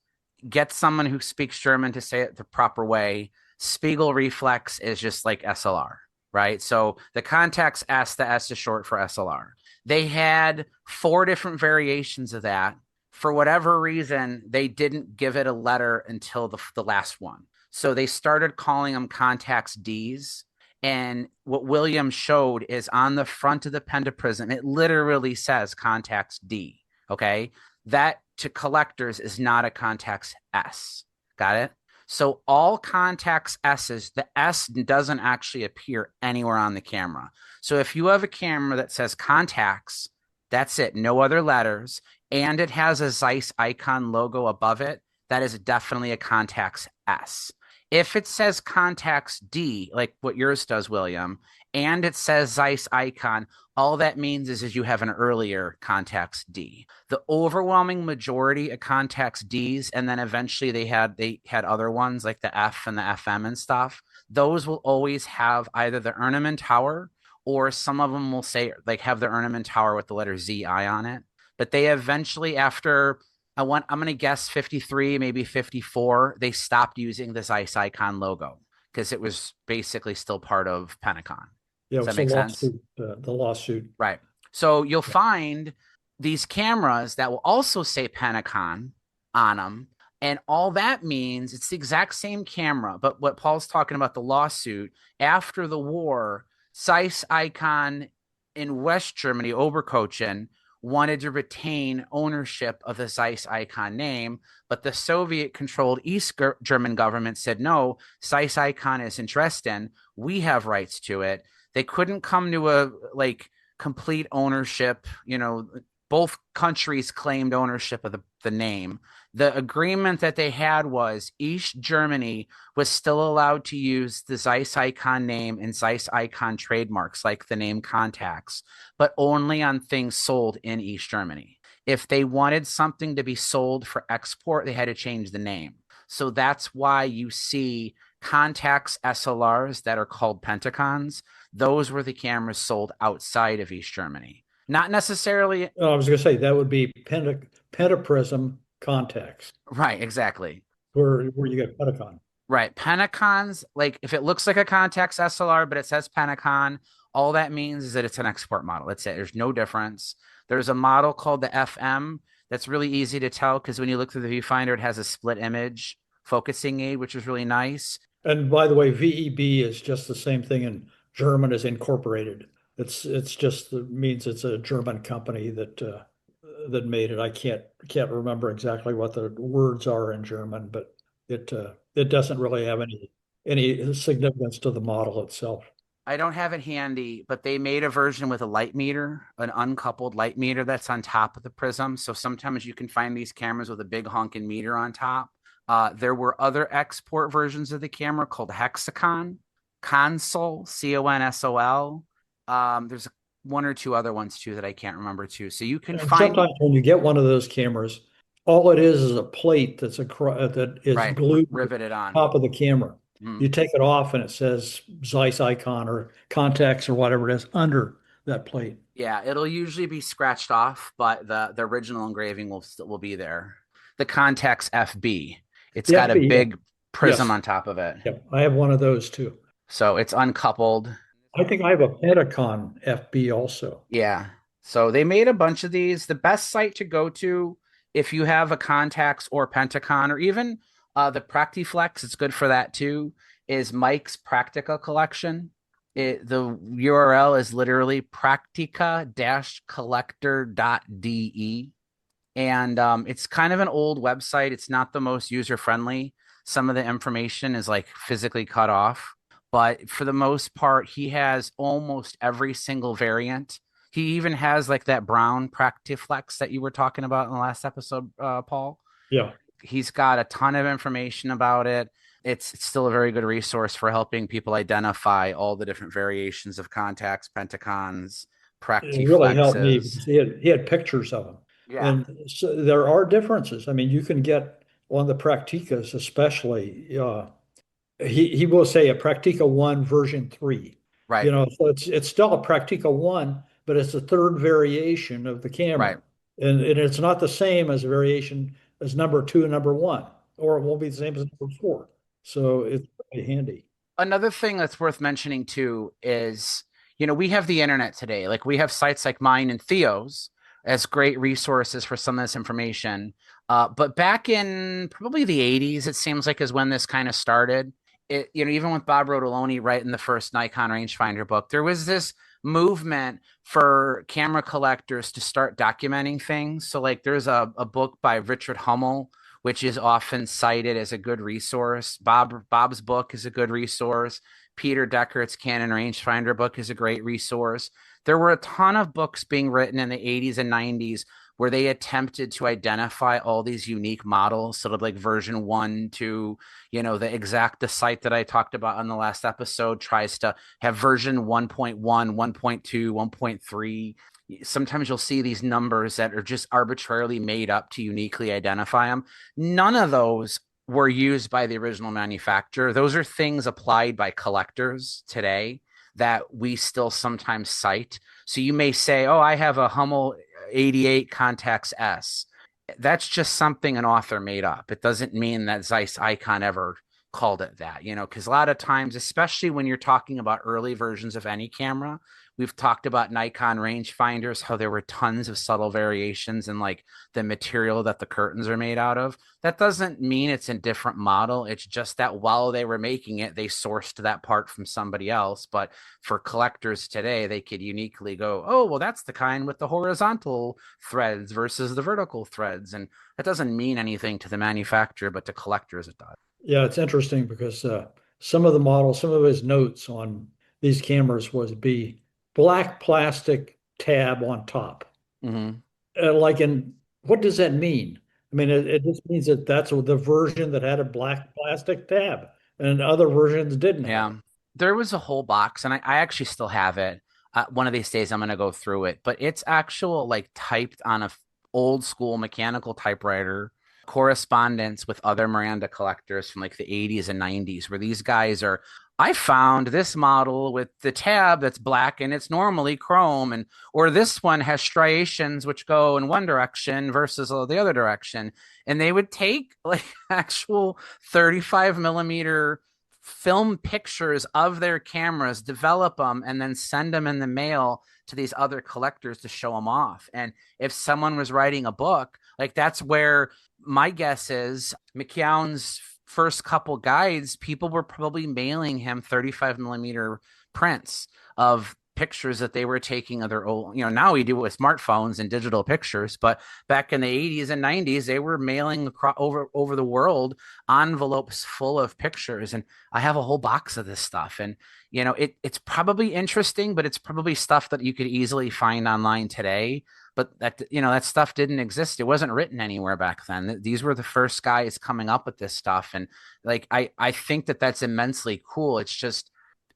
Get someone who speaks German to say it the proper way. Spiegelreflex is just like SLR, right? So the Contax S, the S is short for SLR. They had 4 different variations of that. For whatever reason, they didn't give it a letter until the last one. So they started calling them Contax Ds. And what William showed is on the front of the pentaprism, it literally says Contax D. Okay. That to collectors is not a Contax S. Got it? So all Contax S's, the S doesn't actually appear anywhere on the camera. So if you have a camera that says Contax, that's it, no other letters, and it has a Zeiss-Ikon logo above it, that is definitely a Contax S. If it says Contax D, like what yours does, William, and it says Zeiss-Ikon, all that means is you have an earlier Contax D. The overwhelming majority of Contax Ds, and then eventually they had other ones like the F and the FM and stuff. Those will always have either the Ernemann Tower, or some of them will say like have the Ernemann Tower with the letter ZI on it. But they eventually, after I'm going to guess 53, maybe 54, they stopped using the Zeiss-Ikon logo because it was basically still part of Penticon. Yeah, Does that make sense? The lawsuit. Right. So you'll find these cameras that will also say Penticon on them. And all that means it's the exact same camera. But what Paul's talking about, the lawsuit, after the war, Zeiss-Ikon in West Germany, Oberkochen, wanted to retain ownership of the Zeiss-Ikon name, but the Soviet-controlled East German government said, no, Zeiss-Ikon is interesting. We have rights to it. They couldn't come to a complete ownership. Both countries claimed ownership of the name. The agreement that they had was East Germany was still allowed to use the Zeiss-Ikon name and Zeiss-Ikon trademarks like the name Contax, but only on things sold in East Germany. If they wanted something to be sold for export, they had to change the name. So that's why you see Contax SLRs that are called Penticons. Those were the cameras sold outside of East Germany. Not necessarily. I was going to say that would be pentaprism Contax. Right, exactly. Where you get Penticon. Right. Penticons, like if it looks like a Contax SLR, but it says Penticon, all that means is that it's an export model. That's it. There's no difference. There's a model called the FM that's really easy to tell because when you look through the viewfinder, it has a split image focusing aid, which is really nice. And by the way, VEB is just the same thing in German as incorporated. It's just it means it's a German company that made it. I can't remember exactly what the words are in German, but it doesn't really have any significance to the model itself. I don't have it handy, but they made a version with a light meter, an uncoupled light meter that's on top of the prism. So sometimes you can find these cameras with a big honking meter on top. There were other export versions of the camera called Hexacon, Console, Consol. There's one or two other ones too that I can't remember too. So you can And find sometimes when you get one of those cameras, all it is a plate that is right, glued to riveted the on. top of the camera. Mm. You take it off and it says Zeiss-Ikon or Contax or whatever it is under that plate. Yeah, it'll usually be scratched off, but the original engraving will be there. The Contax FB. It's got a FB, big prism yes. on top of it. Yep. I have one of those too. So it's uncoupled. I think I have a Pentagon FB also. Yeah. So they made a bunch of these. The best site to go to if you have a Contax or Pentacon or even the Praktiflex, it's good for that too, is Mike's Praktica collection. The URL is literally praktica-collector.de. And it's kind of an old website. It's not the most user-friendly. Some of the information is like physically cut off. But for the most part, he has almost every single variant. He even has like that brown Praktiflex that you were talking about in the last episode, Paul. Yeah. He's got a ton of information about it. It's still a very good resource for helping people identify all the different variations of Contax, Pentacons, Praktiflexes. It really helped me because he had pictures of them. Yeah. And so there are differences. I mean, you can get on the Prakticas, especially, he will say a Praktica 1 version 3. Right. So it's still a Praktica 1, but it's a third variation of the camera. Right. And it's not the same as a variation as number 2 and number 1, or it won't be the same as number 4. So it's really handy. Another thing that's worth mentioning too is, we have the internet today. Like we have sites like mine and Theo's as great resources for some of this information. But back in probably the 80s, it seems like is when this kind of started. Even with Bob Rotoloni writing the first Nikon rangefinder book, there was this movement for camera collectors to start documenting things. So like there's a book by Richard Hummel, which is often cited as a good resource. Bob's book is a good resource. Peter Deckert's Canon rangefinder book is a great resource. There were a ton of books being written in the 80s and 90s where they attempted to identify all these unique models, sort of like version 1 to, the Exakta site that I talked about on the last episode tries to have version 1.1, 1.2, 1.3. Sometimes you'll see these numbers that are just arbitrarily made up to uniquely identify them. None of those were used by the original manufacturer. Those are things applied by collectors today that we still sometimes cite. So you may say, oh, I have a Hummel 88 Contax S. That's just something an author made up. It doesn't mean that Zeiss-Ikon ever called it that, because a lot of times, especially when you're talking about early versions of any camera, we've talked about Nikon rangefinders, how there were tons of subtle variations in like the material that the curtains are made out of. That doesn't mean it's a different model. It's just that while they were making it, they sourced that part from somebody else. But for collectors today, they could uniquely go, oh, well, that's the kind with the horizontal threads versus the vertical threads. And that doesn't mean anything to the manufacturer, but to collectors it does. Yeah, it's interesting because some of the models, some of his notes on these cameras was be black plastic tab on top. Mm-hmm. What does that mean? I mean, it just means that's the version that had a black plastic tab and other versions didn't have. There was a whole box and I actually still have it. One of these days I'm going to go through it, but it's actual like typed on a old school mechanical typewriter, correspondence with other Miranda collectors from like the 80s and 90s where these guys are, I found this model with the tab that's black and it's normally chrome, or this one has striations which go in one direction versus the other direction. And they would take like actual 35 millimeter film pictures of their cameras, develop them, and then send them in the mail to these other collectors to show them off. And if someone was writing a book, like that's where my guess is McKeown's first couple guides, people were probably mailing him 35 millimeter prints of pictures that they were taking of their old, now we do it with smartphones and digital pictures, but back in the 80s and 90s, they were mailing over the world envelopes full of pictures. And I have a whole box of this stuff. And, it's probably interesting, but it's probably stuff that you could easily find online today. But that stuff didn't exist. It wasn't written anywhere back then. These were the first guys coming up with this stuff. And like, I think that that's immensely cool. It's just,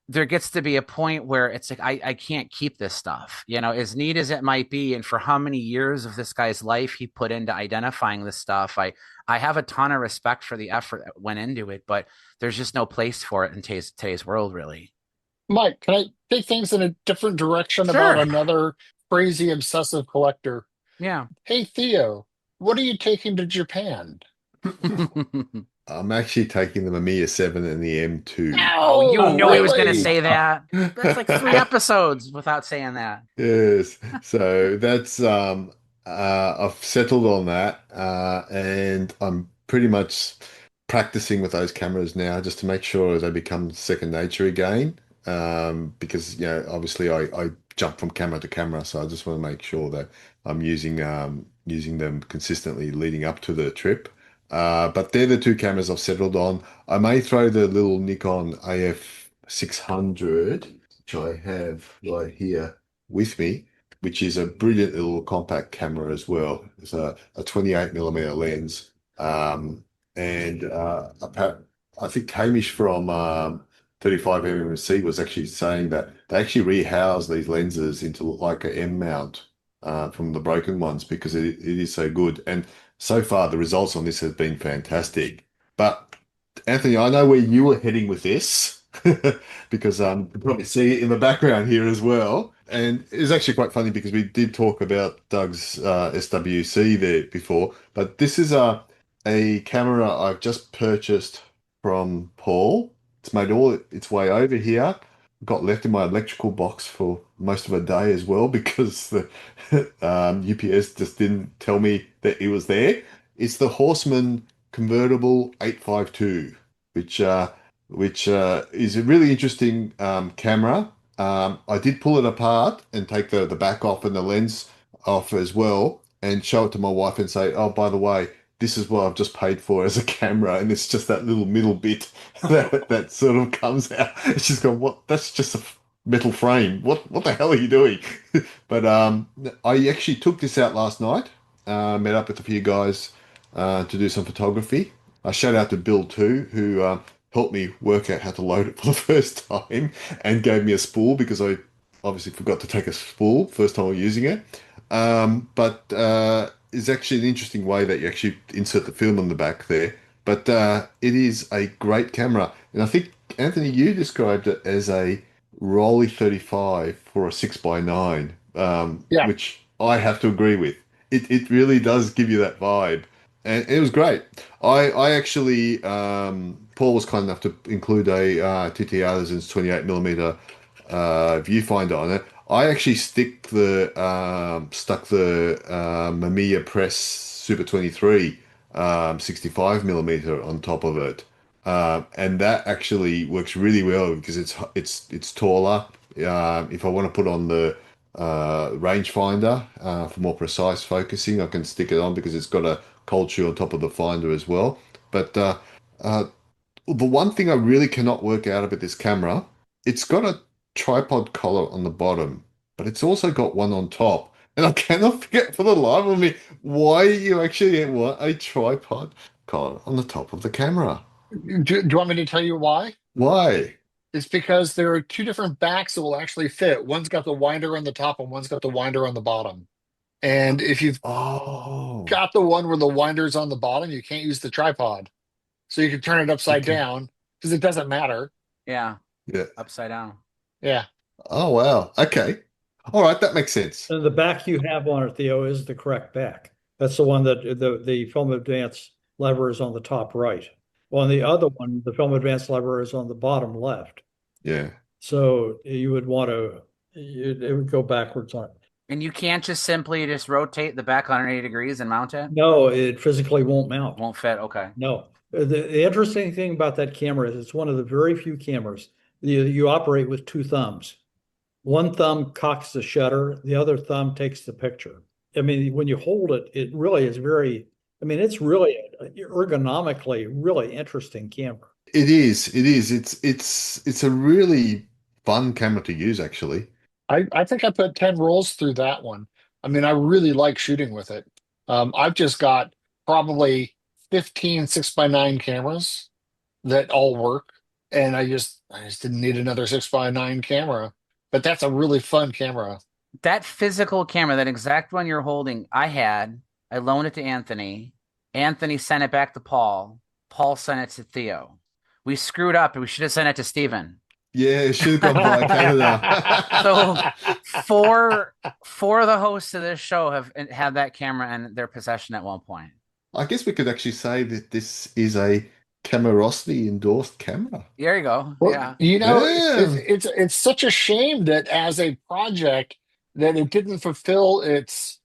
there gets to be a point where it's like, I can't keep this stuff, as neat as it might be. And for how many years of this guy's life he put into identifying this stuff, I have a ton of respect for the effort that went into it, but there's just no place for it in today's world, really. Mike, can I take things in a different direction about another crazy obsessive collector? Yeah. Hey, Theo, what are you taking to Japan? I'm actually taking the Mamiya 7 and the M2. Oh, you knew really? he was going to say that. That's like 3 episodes without saying that. Yes. So that's I've settled on that, and I'm pretty much practicing with those cameras now just to make sure they become second nature again. Because obviously I jump from camera to camera, so I just want to make sure that I'm using them consistently leading up to the trip. But they're the 2 cameras I've settled on. I may throw the little Nikon AF600, which I have right here with me, which is a brilliant little compact camera as well. It's a 28mm lens. And I think Hamish from 35mmC was actually saying that they actually rehouse these lenses into like an M mount from the broken ones because it is so good. And so far, the results on this have been fantastic. But Anthony, I know where you were heading with this because you can probably see it in the background here as well. And it's actually quite funny because we did talk about Doug's SWC there before. But this is a camera I've just purchased from Paul. It's made all its way over here. Got left in my electrical box for most of a day as well because the UPS just didn't tell me that it was there. It's the Horseman Convertible 852, which is a really interesting camera. I did pull it apart and take the back off and the lens off as well and show it to my wife and say, oh, by the way, this is what I've just paid for as a camera, and it's just that little middle bit that sort of comes out. She's gone, what? That's just a metal frame. What the hell are you doing? But I actually took this out last night. Met up with a few guys to do some photography. I shout out to Bill too, who helped me work out how to load it for the first time and gave me a spool because I obviously forgot to take a spool first time I was using it. But it's actually an interesting way that you actually insert the film on the back there. But it is a great camera. And I think, Anthony, you described it as a Rolly 35 for a 6x9, which I have to agree with. It really does give you that vibe. And it was great. I actually, Paul was kind enough to include a TTR's 28mm viewfinder on it. I actually stuck the Mamiya Press Super 23 65mm on top of it, and that actually works really well because it's taller. If I want to put on the rangefinder for more precise focusing, I can stick it on because it's got a cold shoe on top of the finder as well. But the one thing I really cannot work out about this camera, it's got a tripod collar on the bottom, but it's also got one on top. And I cannot forget for the life of me why you actually want a tripod collar on the top of the camera. Do you want me to tell you why? Why? It's because there are 2 different backs that will actually fit. One's got the winder on the top and one's got the winder on the bottom. And if you've got the one where the winder's on the bottom, you can't use the tripod. So you can turn it upside down because it doesn't matter. Yeah. Yeah. Upside down. Yeah. Oh, wow. Okay. All right. That makes sense. And the back you have on it, Theo, is the correct back. That's the one that the film advance lever is on the top right. Well, on the other one, the film advance lever is on the bottom left. Yeah. So you would want to, it would go backwards on it. And you can't just simply just rotate the back 180 degrees and mount it? No, it physically won't mount. Won't fit. Okay. No. The interesting thing about that camera is it's one of the very few cameras you operate with 2 thumbs. One thumb cocks the shutter, the other thumb takes the picture. I mean, when you hold it, it really is very, I mean, it's really ergonomically really interesting camera. It is. It is. It's a really fun camera to use, actually. I think I put 10 rolls through that one. I mean, I really like shooting with it. I've just got probably 15 6x9 cameras that all work, and I just didn't need another 6x9 camera. But that's a really fun camera. That physical camera, that exact one you're holding, I loaned it to Anthony. Anthony sent it back to Paul. Paul sent it to Theo. We screwed up and we should have sent it to Steven. Yeah, it should have gone by So Canada. four of the hosts of this show have had that camera in their possession at one point. I guess we could actually say that this is a Camerosity endorsed camera. There you go. Well, Yeah. Yeah. it's such a shame that as a project that it didn't fulfill its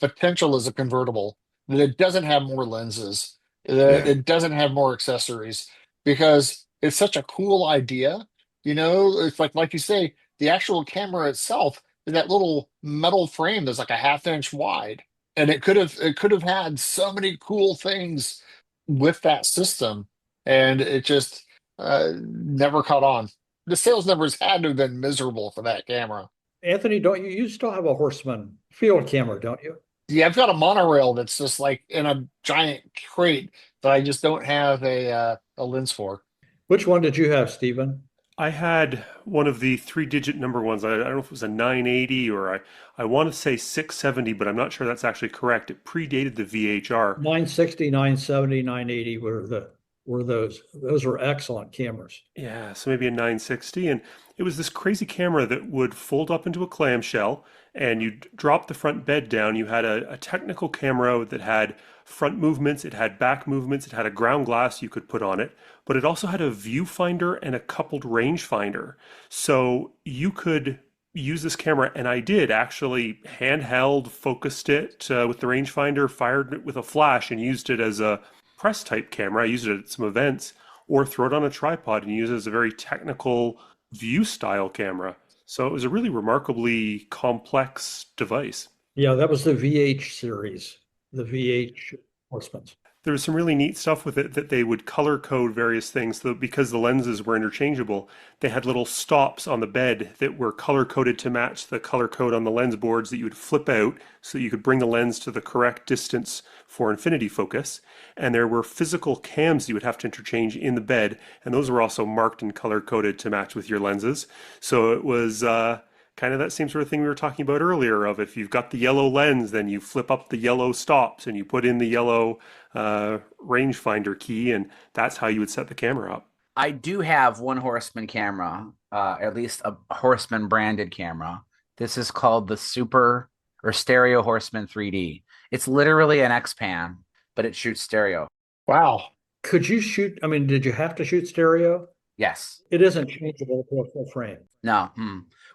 potential as a convertible, that it doesn't have more lenses, that Yeah. it doesn't have more accessories, because it's such a cool idea. It's like you say, the actual camera itself is that little metal frame that's like a half inch wide. And it could have had so many cool things with that system, and it just never caught on. The sales numbers had to have been miserable for that camera. Anthony, don't you still have a Horseman field camera, don't you? Yeah, I've got a monorail that's just like in a giant crate that I just don't have a lens for. Which one did you have, Stephen? I had one of the three-digit number ones. I don't know if it was a 980 or I want to say 670, but I'm not sure that's actually correct. It predated the VHR. 960, 970, 980 were those. Those were excellent cameras. Yeah, so maybe a 960. And it was this crazy camera that would fold up into a clamshell and you'd drop the front bed down. You had a technical camera that had front movements, it had back movements, it had a ground glass you could put on it, but it also had a viewfinder and a coupled rangefinder. So you could use this camera, and I did actually handheld focused it with the rangefinder, fired it with a flash, and used it as a press type camera. I used it at some events, or throw it on a tripod and use it as a very technical view style camera. So it was a really remarkably complex device. Yeah, that was the VH series, the VH Horsemans. There was some really neat stuff with it that they would color code various things. So because the lenses were interchangeable, they had little stops on the bed that were color coded to match the color code on the lens boards that you would flip out so that you could bring the lens to the correct distance for infinity focus. And there were physical cams you would have to interchange in the bed, and those were also marked and color coded to match with your lenses. So it was kind of that same sort of thing we were talking about earlier of if you've got the yellow lens, then you flip up the yellow stops and you put in the yellow rangefinder key, and that's how you would set the camera up. I do have one Horseman camera, at least a Horseman branded camera. This is called the Super or Stereo Horseman 3D. It's literally an X-Pan, but it shoots stereo. Wow. Could you shoot? I mean, did you have to shoot stereo? Yes. It isn't changeable to a full frame. No.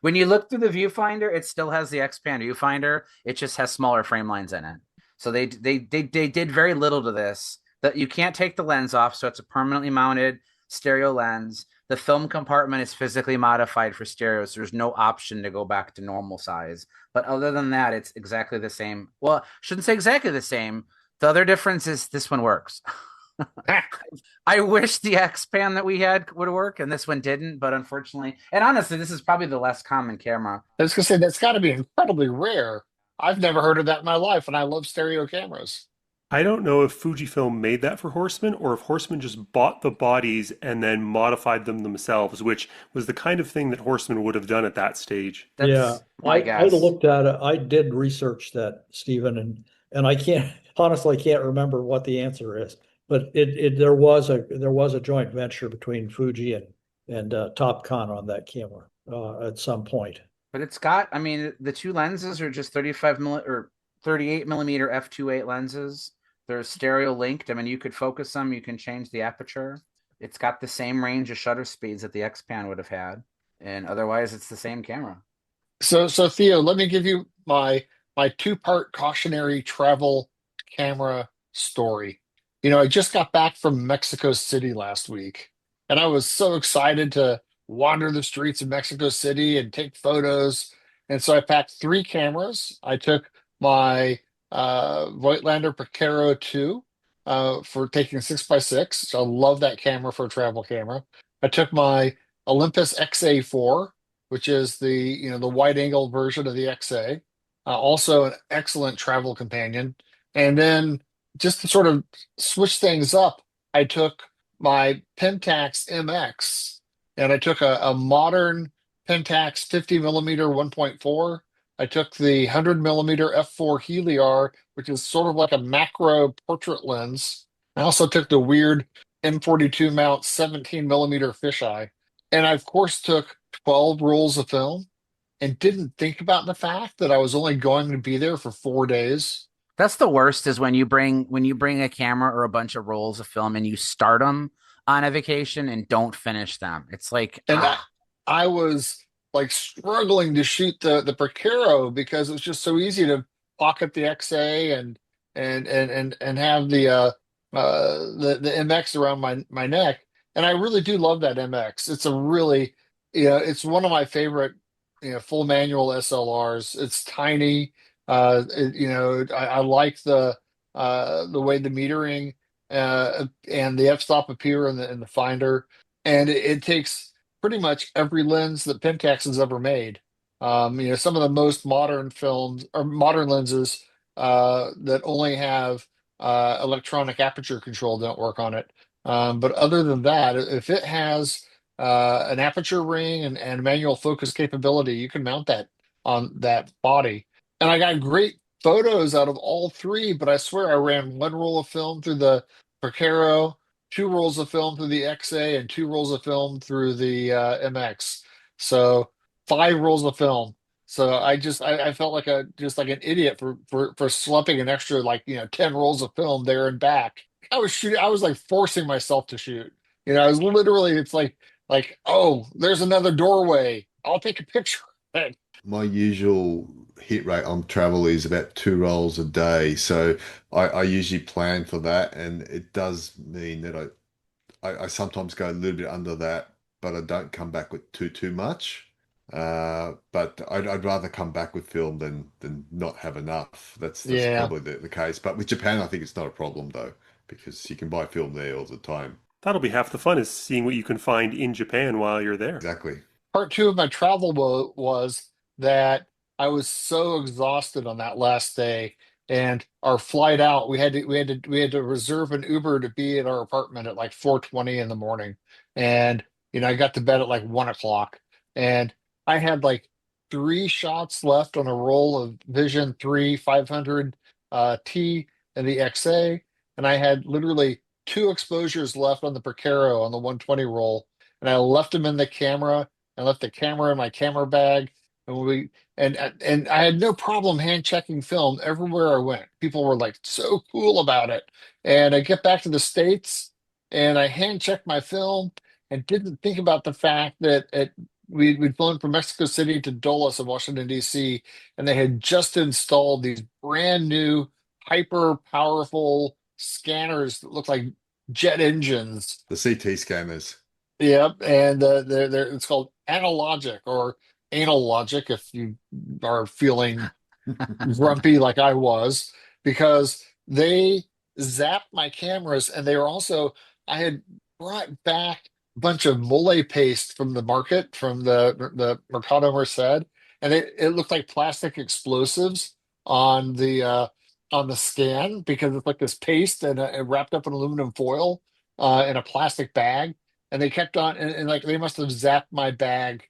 When you look through the viewfinder, it still has the X-Pan viewfinder. It just has smaller frame lines in it. So they did very little to this. That you can't take the lens off, so it's a permanently mounted stereo lens. The film compartment is physically modified for stereo, so there's no option to go back to normal size. But other than that, it's exactly the same. Well, shouldn't say exactly the same. The other difference is this one works. I wish the X-Pan that we had would work, and this one didn't, but unfortunately, and honestly, this is probably the less common camera. I was gonna say that's got to be incredibly rare. I've never heard of that in my life, and I love stereo cameras. I don't know if Fujifilm made that for Horseman or if Horseman just bought the bodies and then modified them themselves, which was the kind of thing that Horseman would have done at that stage. That's Yeah, my I guess. looked at it. I did research that, Stephen, and I can't honestly can't remember what the answer is. But there was a joint venture between Fuji and Topcon on that camera at some point. But it's got, I mean, the two lenses are just 35 or 38 millimeter f2.8 lenses. They're stereo linked. I mean, you could focus them, you can change the aperture. It's got the same range of shutter speeds that the X-Pan would have had. And otherwise, it's the same camera. So Theo, let me give you my two-part cautionary travel camera story. I just got back from Mexico City last week, and I was so excited to wander the streets of Mexico City and take photos. And so I packed 3 cameras. I took my Voigtlander Precaro 2 for taking 6x6. So I love that camera for a travel camera. I took my Olympus XA4, which is the wide angle version of the XA, also an excellent travel companion. And then just to sort of switch things up, I took my Pentax MX and I took a modern Pentax 50 millimeter 1.4. I took the 100 millimeter F4 Heliar, which is sort of like a macro portrait lens. I also took the weird M42 mount 17 millimeter fisheye. And I, of course, took 12 rolls of film and didn't think about the fact that I was only going to be there for 4 days. That's the worst is when you bring a camera or a bunch of rolls of film and you start them on a vacation and don't finish them. It's like, And I was like struggling to shoot the Precaro because it was just so easy to pocket the XA and have the MX around my neck. And I really do love that MX. It's a really, it's one of my favorite, full manual SLRs. It's tiny. I like the way the metering and the f-stop appear in the finder, and it takes pretty much every lens that Pentax has ever made. Some of the most modern films or modern lenses that only have electronic aperture control don't work on it. But other than that, if it has an aperture ring and manual focus capability, you can mount that on that body. And I got great photos out of all 3, but I swear I ran 1 roll of film through the Precaro, 2 rolls of film through the XA, and 2 rolls of film through the MX. So 5 rolls of film. So I felt like an idiot for slumping an extra 10 rolls of film there and back. I was like forcing myself to shoot. I was literally, it's like, oh, there's another doorway. I'll take a picture of it. My usual hit rate on travel is about 2 rolls a day. So I usually plan for that. And it does mean that I sometimes go a little bit under that, but I don't come back with too much. But I'd rather come back with film than not have enough. That's Yeah. probably the case. But with Japan, I think it's not a problem though, because you can buy film there all the time. That'll be half the fun is seeing what you can find in Japan while you're there. Exactly. Part 2 of my travel was that I was so exhausted on that last day, and our flight out, we had to reserve an Uber to be at our apartment at like 4:20 in the morning, and I got to bed at like 1 o'clock, and I had like 3 shots left on a roll of Vision 3 500 T and the XA, and I had literally 2 exposures left on the Precaro on the 120 roll, and I left them in the camera. I left the camera in my camera bag, and and I had no problem hand checking film everywhere I went. People were like so cool about it. And I get back to the States and I hand checked my film and didn't think about the fact that we'd flown from Mexico City to Dulles in Washington, D.C., and they had just installed these brand new hyper powerful scanners that look like jet engines. The CT scanners. Yep, and it's called analogic or analogic if you are feeling grumpy like I was, because they zapped my cameras, and they were also, I had brought back a bunch of mole paste from the market, from the Mercado Merced, and it looked like plastic explosives on the scan, because it's like this paste and wrapped up in aluminum foil in a plastic bag. And they kept on, and like they must have zapped my bag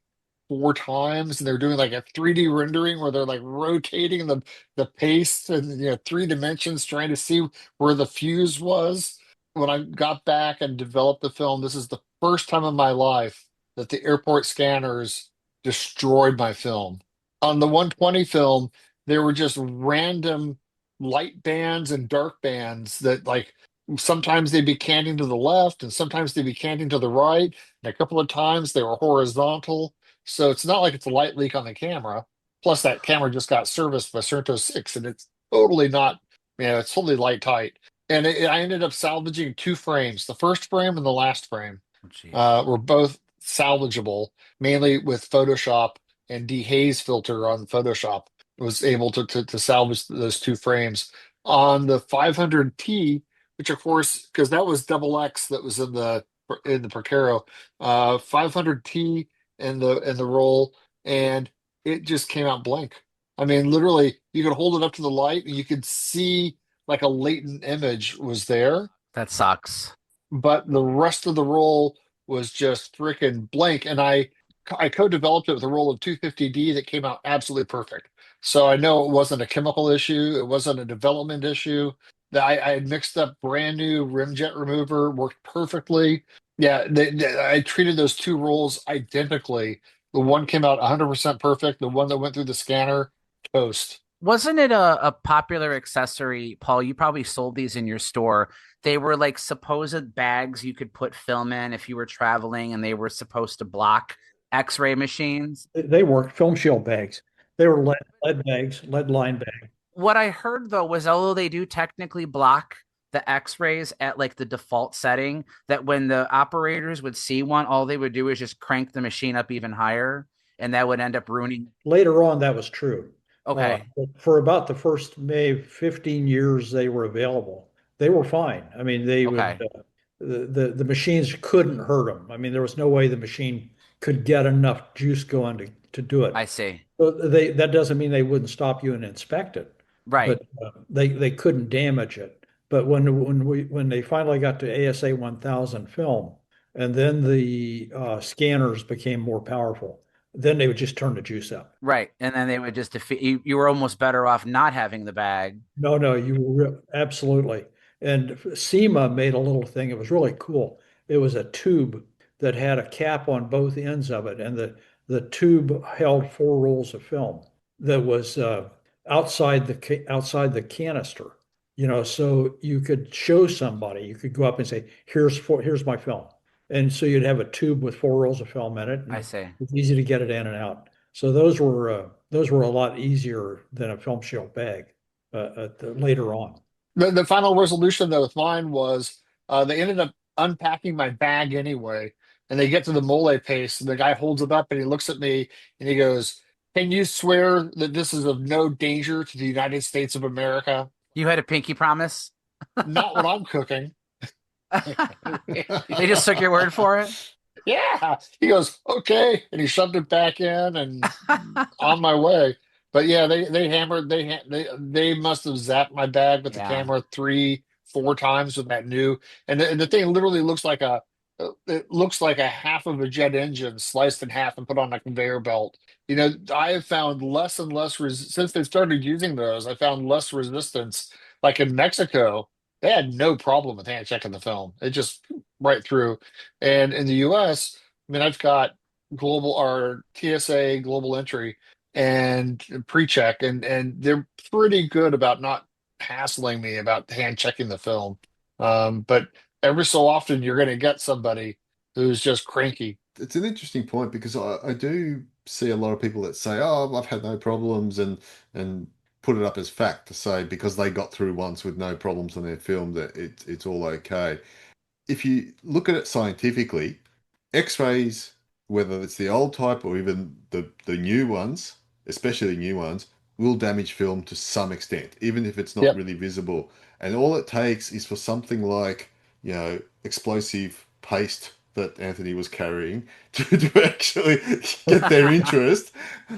4 times, and they're doing like a 3D rendering where they're like rotating the paste and 3 dimensions, trying to see where the fuse was. When I got back and developed the film, this is the first time in my life that the airport scanners destroyed my film. On the 120 film, there were just random light bands and dark bands that, like, sometimes they'd be canting to the left and sometimes they'd be canting to the right. And a couple of times they were horizontal. So it's not like it's a light leak on the camera. Plus, that camera just got serviced by Certo 6, and it's totally not, it's totally light tight. And I ended up salvaging 2 frames. The first frame and the last frame Oh, were both salvageable, mainly with Photoshop and dehaze filter on Photoshop. Was able to salvage those two frames. On the 500T, which of course, because that was double X that was in the Precaro, 500T in the roll, and it just came out blank. I mean, literally, you could hold it up to the light and you could see like a latent image was there, That sucks. but the rest of the roll was just freaking blank. And I co-developed it with a roll of 250D that came out absolutely perfect. So I know it wasn't a chemical issue, it wasn't a development issue. That I had mixed up brand new rim jet remover, worked perfectly. Yeah, I treated those two rolls identically. The one came out 100% perfect. The one that went through the scanner, toast. Wasn't it a popular accessory, Paul? You probably sold these in your store. They were like supposed bags you could put film in if you were traveling, and they were supposed to block X-ray machines. They worked film shield bags. They were lead bags, lead line bags. What I heard though was although they do technically block the X-rays at like the default setting, that when the operators would see one, all they would do is just crank the machine up even higher, and that would end up ruining. Later on, that was true. Okay. For about the first maybe 15 years they were available, they were fine. I mean, they would Okay. the machines couldn't hurt them. I mean, there was no way the machine could get enough juice going to do it. I see. So that doesn't mean they wouldn't stop you and inspect it, Right. but they couldn't damage it. But when they finally got to ASA 1000 film, and then the scanners became more powerful, then they would just turn the juice up. Right. And then they would just defeat you. You were almost better off not having the bag. No, you were absolutely. And SEMA made a little thing. It was really cool. It was a tube that had a cap on both ends of it, and the tube held 4 rolls of film that was outside the canister. So you could show somebody. You could go up and say, "Here's my film," and so you'd have a tube with 4 rolls of film in it. I And see. it's easy to get it in and out. So those were a lot easier than a film shield bag later on. The final resolution though with mine was they ended up unpacking my bag anyway, and they get to the mole paste, and the guy holds it up and he looks at me and he goes, "Can you swear that this is of no danger to the United States of America?" You had a pinky promise? Not what I'm cooking. They just took your word for it? Yeah. He goes, "Okay," and he shoved it back in and on my way. But yeah, they hammered they must have zapped my bag with the Yeah. camera 3, 4 times with that new, and the thing literally looks like a half of a jet engine sliced in half and put on a conveyor belt. I have found less and less since they started using those. I found less resistance. Like in Mexico, they had no problem with hand checking the film. It just right through. And in the US, I mean, I've got global or TSA global entry and pre-check, and they're pretty good about not hassling me about hand checking the film. But every so often you're going to get somebody who's just cranky. It's an interesting point because I do see a lot of people that say, "Oh, I've had no problems," and put it up as fact to say because they got through once with no problems on their film that it's all okay. If you look at it scientifically, X-rays, whether it's the old type or even the new ones, especially new ones, will damage film to some extent, even if it's not Yep. really visible. And all it takes is for something like, explosive paste that Anthony was carrying to actually get their interest,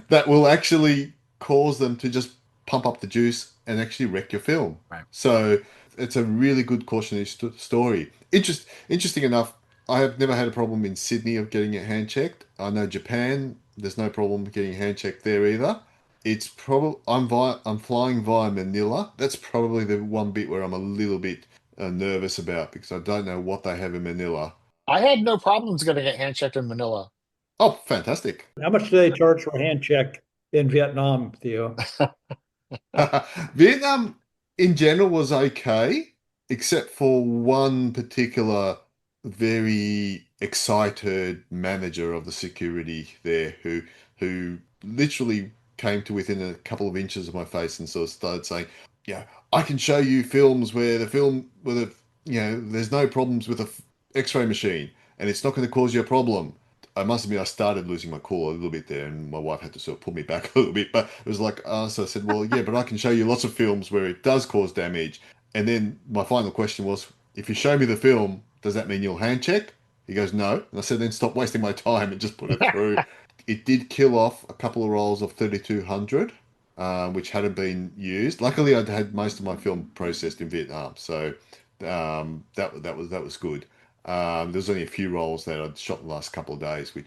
that will actually cause them to just pump up the juice and actually wreck your film. Right. So it's a really good cautionary story. Interesting enough, I have never had a problem in Sydney of getting it hand checked. I know Japan, there's no problem getting hand checked there either. It's probably I'm flying via Manila. That's probably the one bit where I'm a little bit nervous about because I don't know what they have in Manila. I had no problems getting a hand checked in Manila. Oh, fantastic. How much do they charge for a hand check in Vietnam, Theo? Vietnam in general was okay, except for one particular very excited manager of the security there who literally came to within a couple of inches of my face and sort of started saying, "Yeah, I can show you films where there's no problems with a X-ray machine and it's not going to cause you a problem." I must admit, I started losing my cool a little bit there, and my wife had to sort of pull me back a little bit. But it was like, so I said, well, yeah, but I can show you lots of films where it does cause damage. And then my final question was, if you show me the film, does that mean you'll hand check? He goes, no. And I said, then stop wasting my time and just put it through. It did kill off a couple of rolls of 3200, which hadn't been used. Luckily, I'd had most of my film processed in Vietnam, so that was good. There was only a few rolls that I'd shot in the last couple of days, were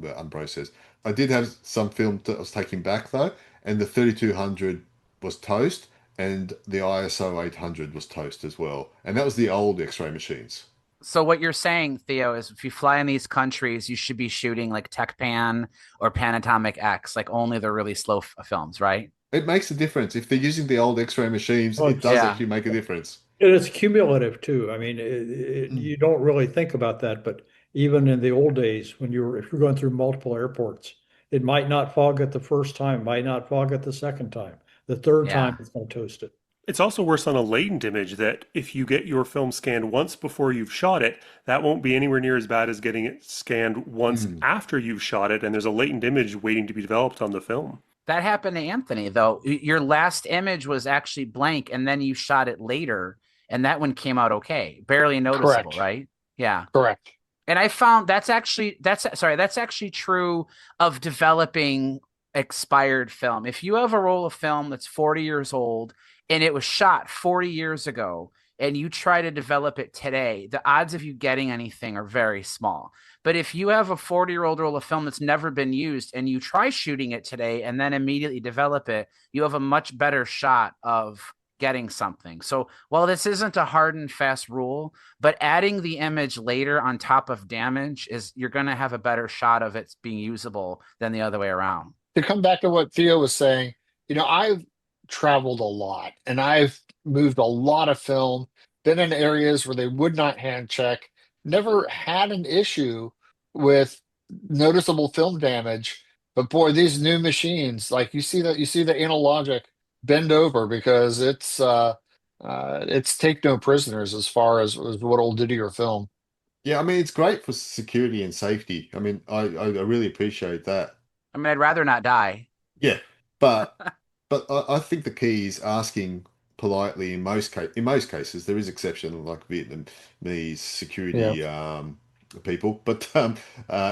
unprocessed. I did have some film that I was taking back though, and the 3200 was toast, and the ISO 800 was toast as well, and that was the old X-ray machines. So what you're saying, Theo, is if you fly in these countries, you should be shooting like TechPan or Panatomic X, like only the really slow films, right? It makes a difference if they're using the old X-ray machines. Oh, It does Yeah. actually make a difference. And it's cumulative too. I mean, Mm. you don't really think about that, but even in the old days, if you're going through multiple airports, it might not fog it the first time, might not fog it the second time. The third time, Yeah. it's going to toast it. It's also worse on a latent image that if you get your film scanned once before you've shot it, that won't be anywhere near as bad as getting it scanned once Mm. after you've shot it, and there's a latent image waiting to be developed on the film. That happened to Anthony, though. Your last image was actually blank, and then you shot it later, and that one came out okay, barely noticeable, Correct. right? Yeah. Correct. And I found that's actually true of developing expired film. If you have a roll of film that's 40 years old and it was shot 40 years ago and you try to develop it today, the odds of you getting anything are very small. But if you have a 40-year-old roll of film that's never been used and you try shooting it today and then immediately develop it, you have a much better shot of getting something. So while this isn't a hard and fast rule, but adding the image later on top of damage you're going to have a better shot of it being usable than the other way around. To come back to what Theo was saying, I've traveled a lot and I've moved a lot of film, been in areas where they would not hand check, never had an issue with noticeable film damage. But boy, these new machines, like you see the analogic bend over because it's take no prisoners as far as what it'll do to your film. Yeah, I mean it's great for security and safety. I mean, I really appreciate that. I mean, I'd rather not die. Yeah, but I think the key is asking politely in most cases. There is exception like Vietnamese Yeah. security people, but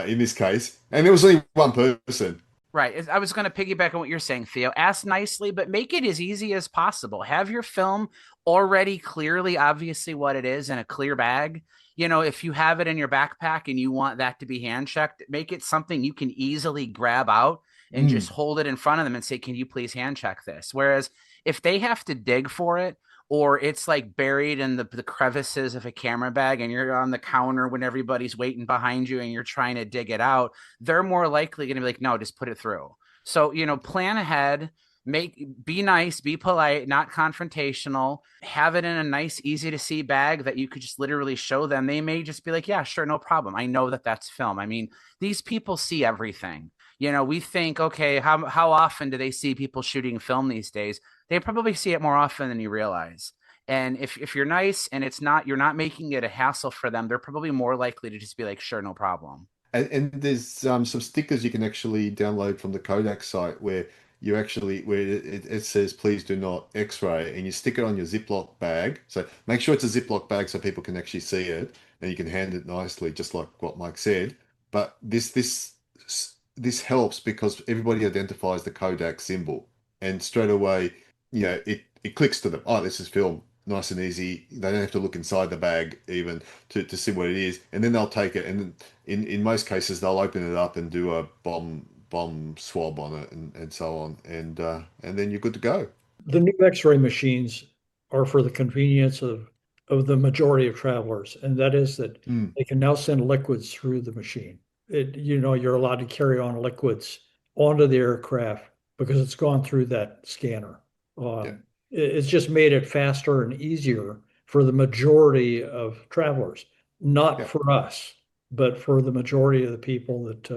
in this case, and there was only one person. Right. I was going to piggyback on what you're saying, Theo. Ask nicely, but make it as easy as possible. Have your film already clearly, obviously, what it is in a clear bag. If you have it in your backpack and you want that to be hand checked, make it something you can easily grab out and just Mm, hold it in front of them and say, can you please hand check this? Whereas if they have to dig for it, or it's like buried in the crevices of a camera bag and you're on the counter when everybody's waiting behind you and you're trying to dig it out, they're more likely going to be like, no, just put it through. So, plan ahead, be nice, be polite, not confrontational, have it in a nice, easy to see bag that you could just literally show them. They may just be like, yeah, sure, no problem. I know that that's film. I mean, these people see everything. We think, okay, how often do they see people shooting film these days? They probably see it more often than you realize. And if you're nice and you're not making it a hassle for them, they're probably more likely to just be like, sure, no problem. and there's some stickers you can actually download from the Kodak site where it says please do not X-ray, and you stick it on your Ziploc bag. So make sure it's a Ziploc bag so people can actually see it, and you can hand it nicely, just like what Mike said. But this helps because everybody identifies the Kodak symbol, and straight away, it clicks to them. Oh, this is film. Nice and easy. They don't have to look inside the bag even to see what it is, and then they'll take it. And then in most cases, they'll open it up and do a bomb swab on it and so on, and then you're good to go. The new X-ray machines are for the convenience of the majority of travelers, and that is that Mm, they can now send liquids through the machine. You're allowed to carry on liquids onto the aircraft because it's gone through that scanner. yeah, It's just made it faster and easier for the majority of travelers, not yeah. for us, but for the majority of the people that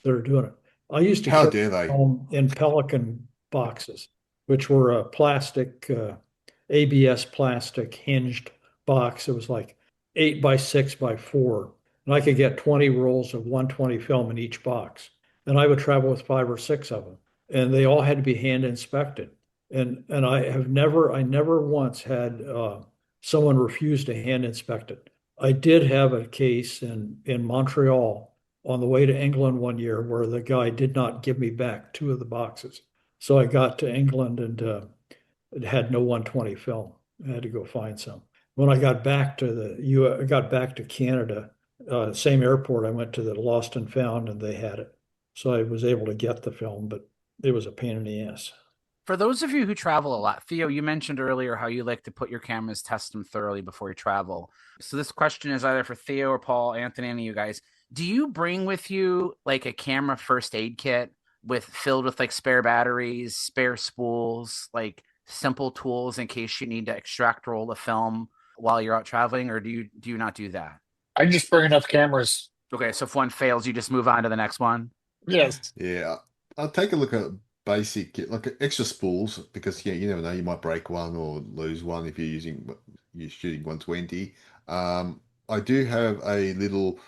are doing it. I used to How carry dare they? home in Pelican boxes, which were a plastic, ABS plastic hinged box. It was like 8 by 6 by 4. and I could get 20 rolls of 120 film in each box. And I would travel with 5 or 6 of them, and they all had to be hand inspected. And I never once had someone refuse to hand inspect it. I did have a case in Montreal on the way to England one year where the guy did not give me back 2 of the boxes. So I got to England and it had no 120 film. I had to go find some. When I got back to I got back to Canada, same airport, I went to the Lost and Found and they had it. So I was able to get the film, but it was a pain in the ass. For those of you who travel a lot, Theo, you mentioned earlier how you like to put your cameras, test them thoroughly before you travel. So this question is either for Theo or Paul, Anthony, any of you guys. Do you bring with you like a camera first aid kit filled with like spare batteries, spare spools, like simple tools in case you need to extract roll the film while you're out traveling, or do you not do that? I just bring enough cameras. Okay, so if one fails, you just move on to the next one. Yes. Yeah, I'll take a look at basic, like extra spools, because yeah, you never know, you might break one or lose one if you're shooting 120. I do have a little,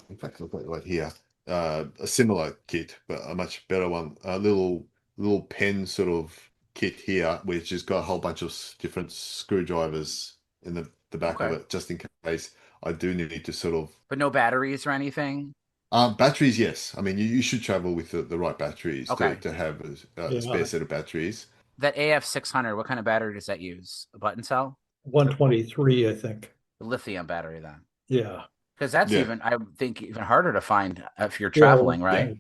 in fact, I've got it right here, a similar kit, but a much better one. A little pen sort of kit here, which has got a whole bunch of different screwdrivers in the back of it, just in case I do need to sort of. But no batteries or anything? Batteries, yes. I mean, you should travel with the right batteries to have a spare set of batteries. That AF600, what kind of battery does that use? A button cell? 123, I think. A lithium battery then. Yeah. Because that's I think, even harder to find if you're traveling, right?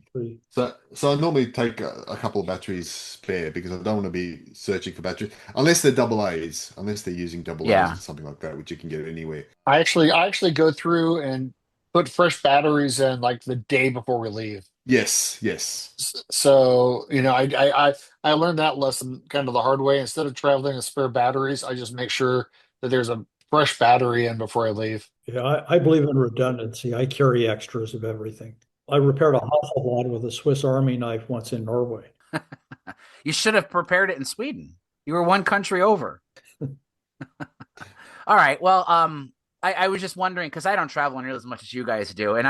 So I normally take a couple of batteries spare because I don't want to be searching for batteries unless they're double A's, unless they're using double A's or something like that, which you can get anywhere. I actually go through and put fresh batteries in like the day before we leave. Yes. So, I learned that lesson kind of the hard way. Instead of traveling with spare batteries, I just make sure that there's a fresh battery in before I leave. Yeah, I believe in redundancy. I carry extras of everything. I repaired a Hasselblad with a Swiss Army knife once in Norway. You should have prepared it in Sweden. You were one country over. All right. Well, I was just wondering, because I don't travel nearly as much as you guys do. And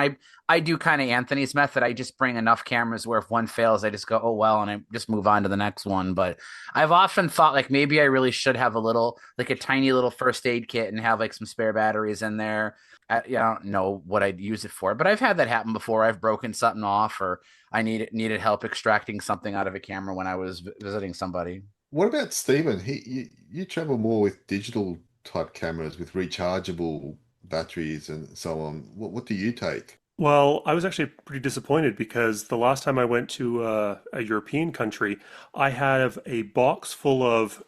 I do kind of Anthony's method. I just bring enough cameras where if one fails, I just go, oh, well, and I just move on to the next one. But I've often thought like maybe I really should have a tiny little first aid kit and have like some spare batteries in there. I don't know what I'd use it for, but I've had that happen before. I've broken something off, or I needed help extracting something out of a camera when I was visiting somebody. What about Stephen? You travel more with digital type cameras with rechargeable batteries and so on. What do you take? Well, I was actually pretty disappointed because the last time I went to a European country, I have a box full of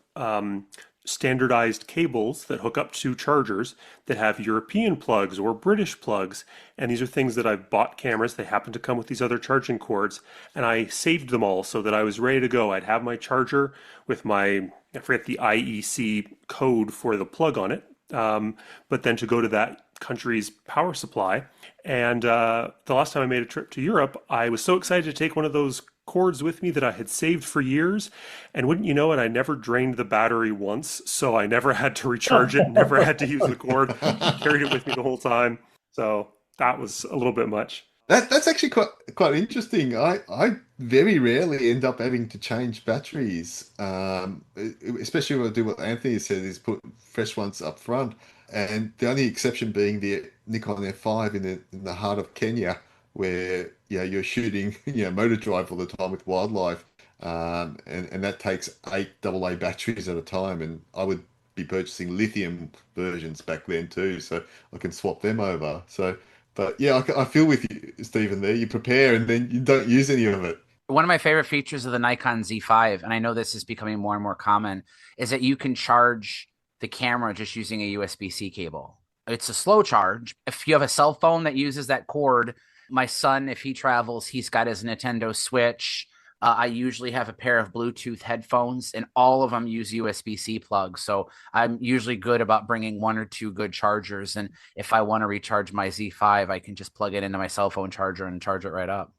standardized cables that hook up to chargers that have European plugs or British plugs. And these are things that I've bought cameras. They happen to come with these other charging cords. And I saved them all so that I was ready to go. I'd have my charger with I forget the IEC code for the plug on it. But then to go to that country's power supply. And the last time I made a trip to Europe, I was so excited to take one of those cords with me that I had saved for years. And wouldn't you know it, I never drained the battery once. So I never had to recharge it, never had to use the cord. Carried it with me the whole time. So that was a little bit much. That's actually quite interesting. I very rarely end up having to change batteries, especially when I do what Anthony said, is put fresh ones up front. And the only exception being the Nikon F4 in the heart of Kenya, where you're shooting motor drive all the time with wildlife, and that takes 8 AA batteries at a time, and I would be purchasing lithium versions back then too, so I can swap them over. But yeah, I feel with you, Stephen, there. You prepare and then you don't use any of it. One of my favorite features of the Nikon Z5, and I know this is becoming more and more common, is that you can charge the camera just using a USB-C cable. It's a slow charge. If you have a cell phone that uses that cord, my son, if he travels, he's got his Nintendo Switch. I usually have a pair of Bluetooth headphones, and all of them use USB-C plugs. So I'm usually good about bringing 1 or 2 good chargers. And if I want to recharge my Z5, I can just plug it into my cell phone charger and charge it right up.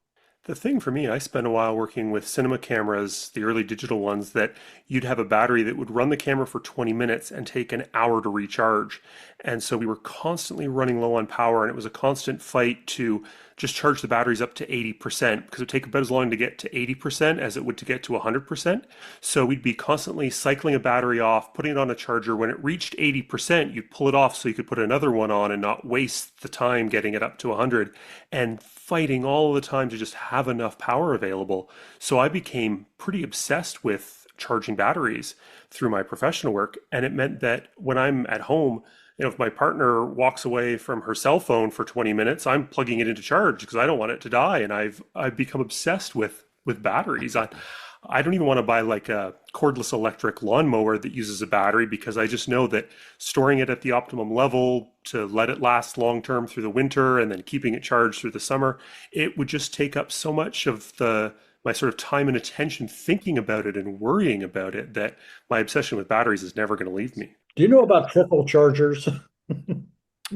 The thing for me, I spent a while working with cinema cameras, the early digital ones, that you'd have a battery that would run the camera for 20 minutes and take an hour to recharge. And so we were constantly running low on power, and it was a constant fight to just charge the batteries up to 80% because it would take about as long to get to 80% as it would to get to 100%. So we'd be constantly cycling a battery off, putting it on a charger. When it reached 80%, you'd pull it off so you could put another one on and not waste the time getting it up to 100, and fighting all the time to just have enough power available. So I became pretty obsessed with charging batteries through my professional work. And it meant that when I'm at home, if my partner walks away from her cell phone for 20 minutes, I'm plugging it into charge because I don't want it to die. And I've become obsessed with batteries. I don't even want to buy like a cordless electric lawnmower that uses a battery, because I just know that storing it at the optimum level to let it last long term through the winter and then keeping it charged through the summer, it would just take up so much of my sort of time and attention thinking about it and worrying about it, that my obsession with batteries is never going to leave me. Do you know about trickle chargers?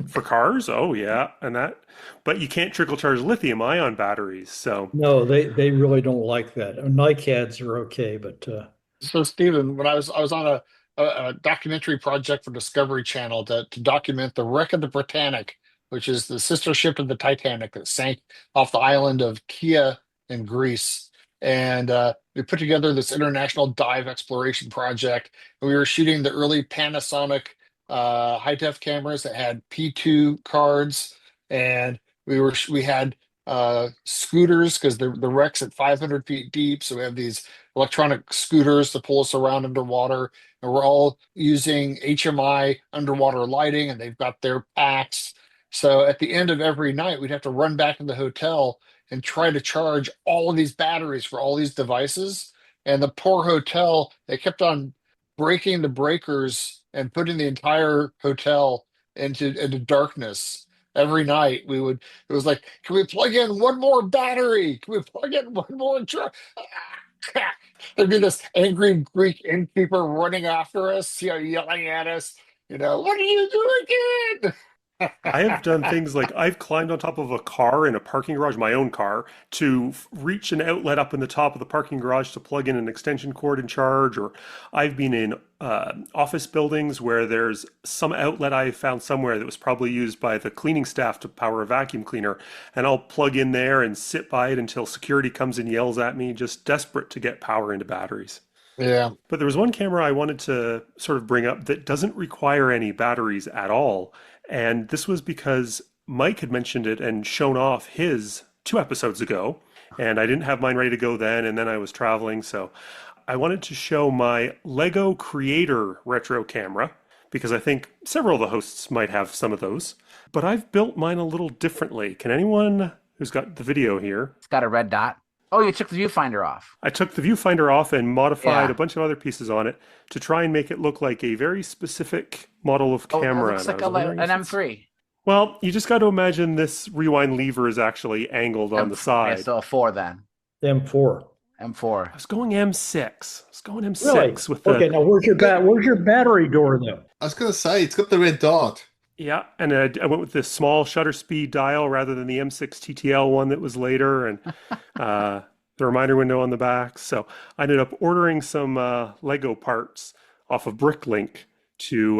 For cars? Oh yeah. But you can't trickle charge lithium ion batteries. So No, they really don't like that. NiCads are okay, but So, Stephen, when I was on a documentary project for Discovery Channel to document the wreck of the Britannic, which is the sister ship of the Titanic that sank off the island of Kea in Greece. And we put together this international dive exploration project. And we were shooting the early Panasonic high-def cameras that had P2 cards, and we had scooters because the wreck's at 500 feet deep. So we have these electronic scooters to pull us around underwater, and we're all using HMI underwater lighting, and they've got their packs. So at the end of every night, we'd have to run back in the hotel and try to charge all of these batteries for all these devices. And the poor hotel, they kept on breaking the breakers and putting the entire hotel into darkness. Every night it was like, can we plug in one more battery? Can we plug in one more There'd be this angry Greek innkeeper running after us, yelling at us, what are you doing again? I have done things like I've climbed on top of a car in a parking garage, my own car, to reach an outlet up in the top of the parking garage to plug in an extension cord and charge. Or I've been in office buildings where there's some outlet I found somewhere that was probably used by the cleaning staff to power a vacuum cleaner. And I'll plug in there and sit by it until security comes and yells at me, just desperate to get power into batteries. Yeah. But there was one camera I wanted to sort of bring up that doesn't require any batteries at all. And this was because Mike had mentioned it and shown off his 2 episodes ago, and I didn't have mine ready to go then, and then I was traveling. So I wanted to show my Lego Creator retro camera, because I think several of the hosts might have some of those. But I've built mine a little differently. Can anyone who's got the video here? It's got a red dot. Oh, you took the viewfinder off. I took the viewfinder off and modified a bunch of other pieces on it to try and make it look like a very specific model of camera. It looks like an M3. Well, you just got to imagine this rewind lever is actually angled on the side. Okay, so a 4 then. M4. M4. I was going M6. Really? With the... Okay, now where's your battery door though? I was going to say, it's got the red dot. Yeah, and I went with this small shutter speed dial rather than the M6 TTL one that was later, and the reminder window on the back. So I ended up ordering some Lego parts off of Bricklink to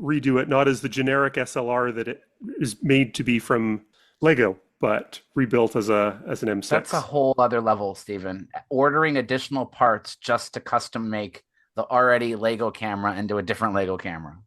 redo it, not as the generic SLR that it is made to be from Lego, but rebuilt as an M6. That's a whole other level, Stephen. Ordering additional parts just to custom make the already Lego camera into a different Lego camera.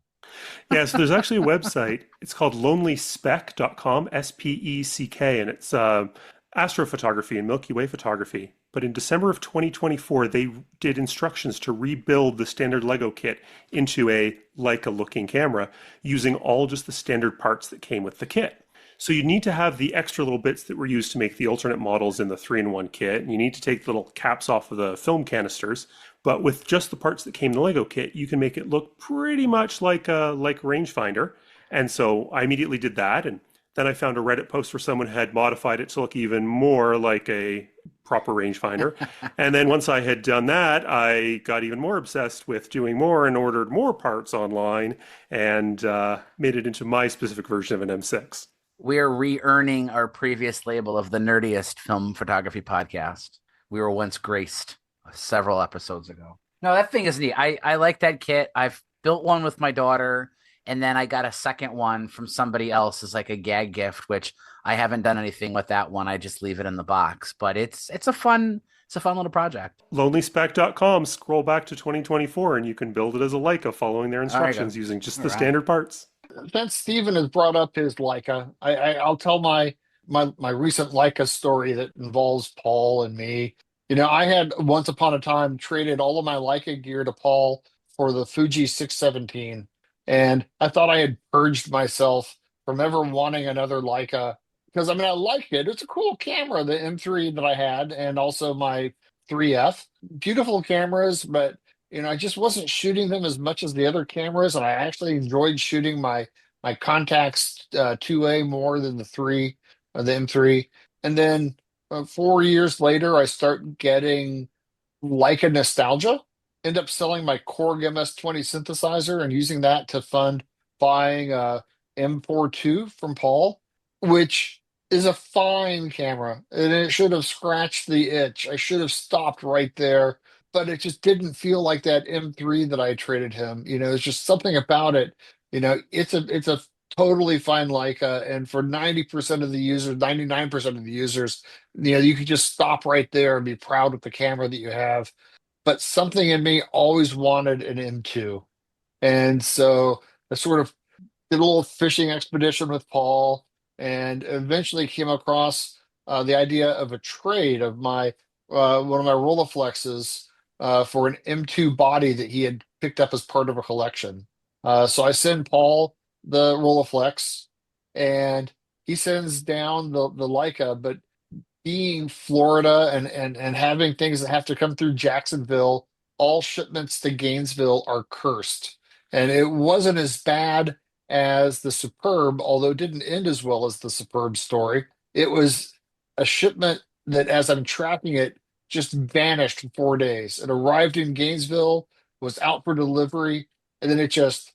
Yeah, so there's actually a website. It's called lonelyspec.com, SPECK, and it's astrophotography and Milky Way photography. But in December of 2024, they did instructions to rebuild the standard Lego kit into a Leica-looking camera using all just the standard parts that came with the kit. So you need to have the extra little bits that were used to make the alternate models in the 3-in-1 kit. And you need to take the little caps off of the film canisters. But with just the parts that came in the Lego kit, you can make it look pretty much like a rangefinder. And so I immediately did that. And then I found a Reddit post where someone had modified it to look even more like a proper rangefinder. And then once I had done that, I got even more obsessed with doing more and ordered more parts online and made it into my specific version of an M6. We're re-earning our previous label of the nerdiest film photography podcast. We were once graced several episodes ago. No, that thing is neat. I like that kit. I've built one with my daughter, and then I got a second one from somebody else as like a gag gift, which I haven't done anything with that one. I just leave it in the box. But it's a fun little project. LonelySpec.com, scroll back to 2024, and you can build it as a Leica following their instructions using just the standard parts. Since Stephen has brought up his Leica, I'll tell my recent Leica story that involves Paul and me. I had once upon a time traded all of my Leica gear to Paul for the Fuji 617, and I thought I had purged myself from ever wanting another Leica because I like it. It's a cool camera, the M3 that I had, and also my 3F. Beautiful cameras, but I just wasn't shooting them as much as the other cameras, and I actually enjoyed shooting my Contax 2A more than the M3. And then 4 years later, I start getting Leica nostalgia. End up selling my Korg MS-20 synthesizer and using that to fund buying a M4 II from Paul, which is a fine camera, and it should have scratched the itch. I should have stopped right there, but it just didn't feel like that M3 that I traded him. It's just something about it. It's a totally fine Leica, and for 90% of the users, 99% of the users, you could just stop right there and be proud with the camera that you have. But something in me always wanted an M2, and so I sort of did a little fishing expedition with Paul, and eventually came across the idea of a trade of my one of my Rolleiflexes for an M2 body that he had picked up as part of a collection. So I send Paul the Rolleiflex, and he sends down the Leica. But being Florida and having things that have to come through Jacksonville, all shipments to Gainesville are cursed. And it wasn't as bad as the Superb, although it didn't end as well as the Superb story. It was a shipment that, as I'm tracking it, just vanished in 4 days. It arrived in Gainesville, was out for delivery, and then it just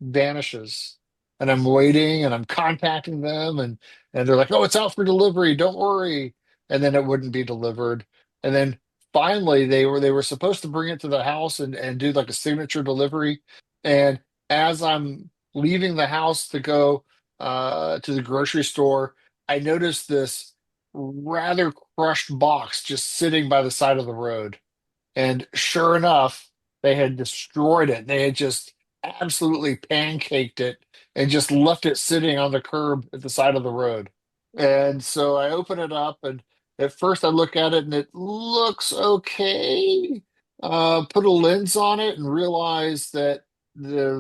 vanishes. And I'm waiting and I'm contacting them, and they're like, "Oh, it's out for delivery, don't worry." And then it wouldn't be delivered. And then finally they were supposed to bring it to the house and do like a signature delivery. And as I'm leaving the house to go to the grocery store, I noticed this rather crushed box just sitting by the side of the road. And sure enough, they had destroyed it. They had just absolutely pancaked it and just left it sitting on the curb at the side of the road. And so I open it up, and at first I look at it and it looks okay. Put a lens on it and realize that the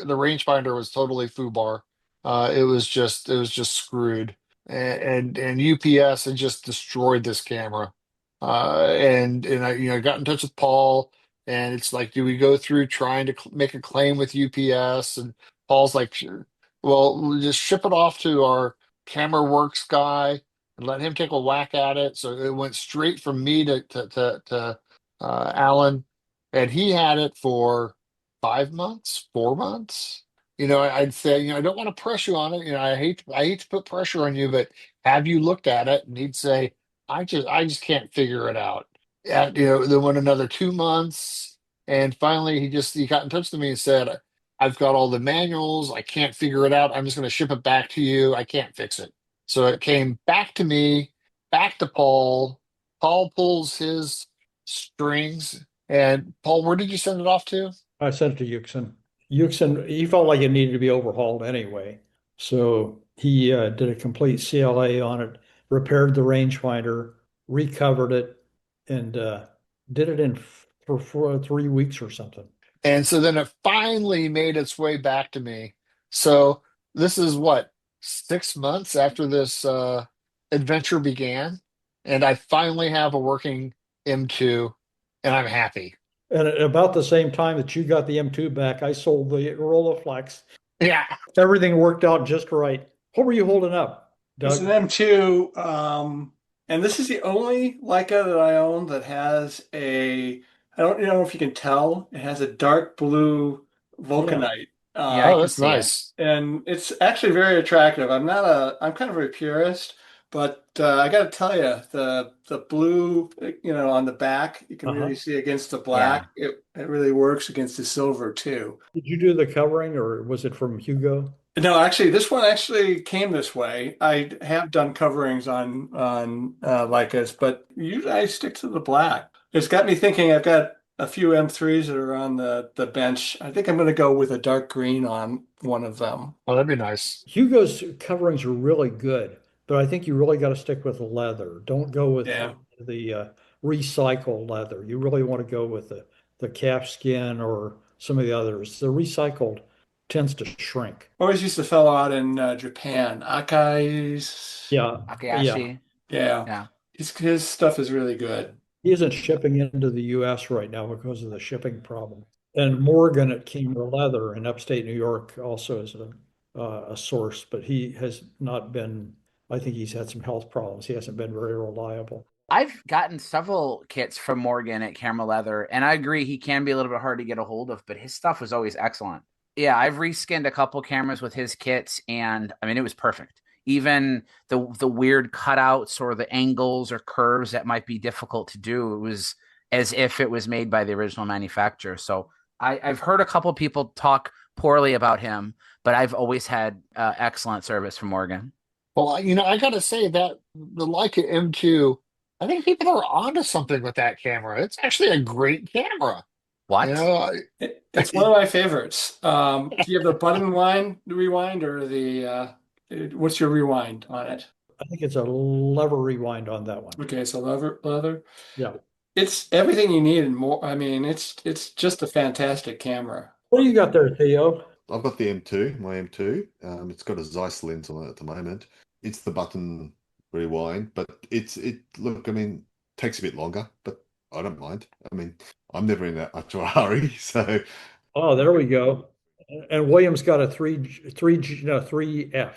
rangefinder was totally foobar. It was just screwed, and UPS had just destroyed this camera. And I got in touch with Paul, and it's like, do we go through trying to make a claim with UPS? And Paul's like, "Sure. Well, we'll just ship it off to our Camera Works guy and let him take a whack at it." So it went straight from me to Alan, and he had it for 5 months, 4 months. I'd say, I don't want to press you on it. I hate to put pressure on you, but have you looked at it? And he'd say, I just can't figure it out. And, then went another 2 months, and finally he got in touch with me and said, "I've got all the manuals. I can't figure it out. I'm just going to ship it back to you. I can't fix it." So it came back to me, back to Paul. Paul pulls his strings. And Paul, where did you send it off to? I sent it to Yuxin. Yuxin, he felt like it needed to be overhauled anyway. So he did a complete CLA on it, repaired the rangefinder, recovered it, and did it for 3 weeks or something. And so then it finally made its way back to me. So this is what, 6 months after this adventure began, and I finally have a working M2, and I'm happy. And at about the same time that you got the M2 back, I sold the Rolleiflex. Yeah. Everything worked out just right. What were you holding up, Doug? It's an M2, and this is the only Leica that I own that has I don't know if you can tell, it has a dark blue vulcanite Yeah, I Oh, can that's see it. nice. and it's actually very attractive. I'm kind of a purist, but I got to tell you, the blue, on the back, you can really Uh-huh. see against the Yeah. black. It really works against the silver too. Did you do the covering or was it from Hugo? No, actually, this one actually came this way. I have done coverings on Leicas, but usually I stick to the black. It's got me thinking. I've got a few M3s that are on the bench. I think I'm going to go with a dark green on one of them. Oh, that'd be nice. Hugo's coverings are really good, but I think you really got to stick with the leather. Don't go with Yeah. the recycled leather. You really want to go with the calf skin or some of the others. The recycled tends to shrink. Always used to fellow out in Japan. Akai's. Yeah, yeah. Akayashi. Yeah. Yeah. His stuff is really good. He isn't shipping into the US right now because of the shipping problem. And Morgan at Camera Leather in upstate New York also is a source, but he has not been, I think he's had some health problems. He hasn't been very reliable. I've gotten several kits from Morgan at Camera Leather, and I agree he can be a little bit hard to get a hold of, but his stuff was always excellent. Yeah, I've reskinned a couple cameras with his kits, and I mean it was perfect. Even the weird cutouts or the angles or curves that might be difficult to do, it was as if it was made by the original manufacturer. So I've heard a couple people talk poorly about him, but I've always had excellent service from Morgan. Well, I gotta say that the Leica M2, I think people are onto something with that camera. It's actually a great camera. You What? know, It's one of my favorites. Do you have the button rewind or what's your rewind on it? I think it's a lever rewind on that one. Okay, so leather. Yeah. It's everything you need and more. I mean, it's just a fantastic camera. What do you got there, Theo? I've got the M2, my M2. It's got a Zeiss lens on it at the moment. It's the button rewind, but look, I mean, takes a bit longer, but I don't mind. I mean, I'm never in that much of a hurry, so Oh, there we go. And William's got a 3F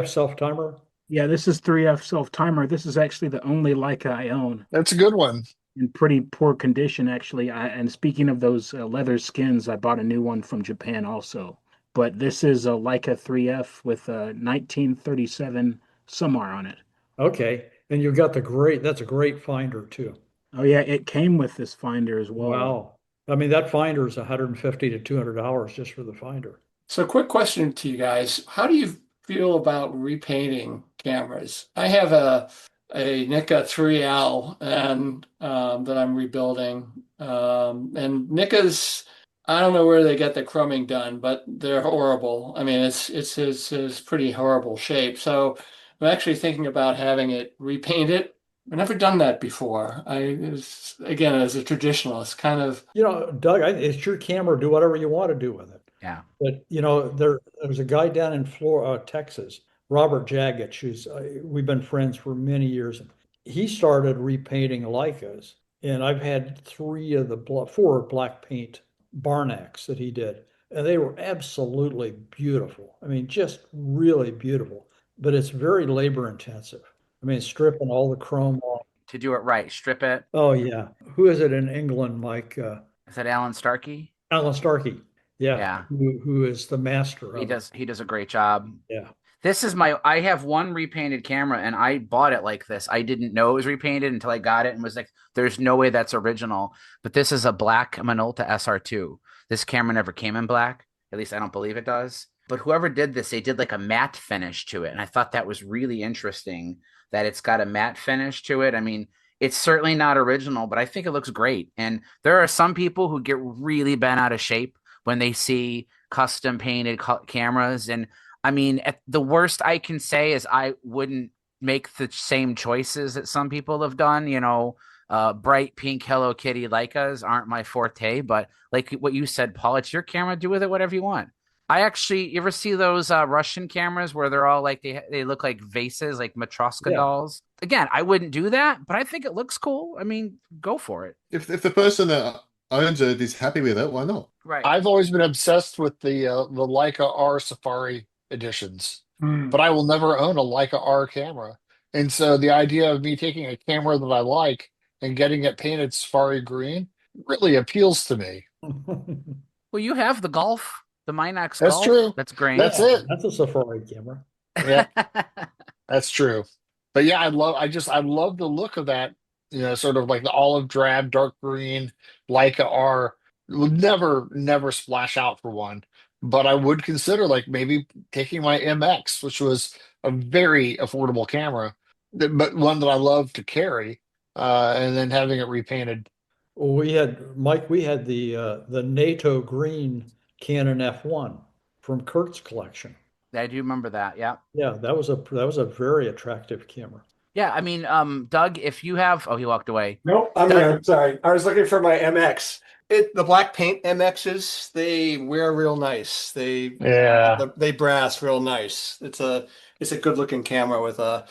self timer. Yeah, this is 3F self timer. This is actually the only Leica I own that's a good one. in pretty poor condition, actually. And speaking of those leather skins, I bought a new one from Japan also. But this is a Leica 3F with a 1937 Sumar on it. Okay. And you've got that's a great finder too. Oh yeah, it came with this finder as well. Wow. I mean, that finder is $150 to $200 just for the finder. So, quick question to you guys: how do you feel about repainting cameras? I have a Nikon 3L and that I'm rebuilding, and Nikon's. I don't know where they get the chroming done, but they're horrible. I mean, it's his pretty horrible shape. So I'm actually thinking about having it repainted. I've never done that before. Again, as a traditionalist, kind of. Doug, it's your camera. Do whatever you want to do with it. Yeah. But there's a guy down in Florida, Texas, Robert Jaggett, we've been friends for many years. He started repainting Leicas, and I've had four black paint Barnacks that he did, and they were absolutely beautiful. I mean, just really beautiful. But it's very labor intensive. I mean, stripping all the chrome off. To do it right, strip it. Oh yeah, who is it in England, Mike? Is that Alan Starkey? Alan Starkey. Yeah, Yeah. who is the master of it. He does a great job. Yeah. I have one repainted camera and I bought it like this. I didn't know it was repainted until I got it and was like, there's no way that's original. But this is a black Minolta SR2. This camera never came in black. At least I don't believe it does. But whoever did this, they did like a matte finish to it. And I thought that was really interesting that it's got a matte finish to it. I mean, it's certainly not original, but I think it looks great. And there are some people who get really bent out of shape when they see custom painted cameras. And I mean, the worst I can say is I wouldn't make the same choices that some people have done. Bright pink Hello Kitty Leicas aren't my forte, but like what you said, Paul, it's your camera. Do with it whatever you want. You ever see those Russian cameras where they're all like they look like vases, like Matryoshka dolls? Again, I wouldn't do that, but I think it looks cool. I mean, go for it. if the person that owns it is happy with it, why not? Right. I've always been obsessed with the Leica R Safari editions, Hmm. but I will never own a Leica R camera. And so the idea of me taking a camera that I like and getting it painted Safari green really appeals to me. Well, you have the Golf. The Minox That's Golf. true. That's great. That's it. That's a Safari camera. Yeah, that's true. But yeah, I love the look of that, sort of like the olive drab, dark green Leica R. Would never splash out for one. But I would consider like maybe taking my MX, which was a very affordable camera, but one that I love to carry, and then having it repainted. Well, we had the NATO green Canon F1 from Kurt's collection. I do remember that. Yeah. Yeah, that was a very attractive camera. Yeah. I mean, Doug, if you have, he walked away. Nope, I'm here. Sorry. I was looking for my MX. The black paint MXs, they wear real nice. They brass real nice. It's a good looking camera with a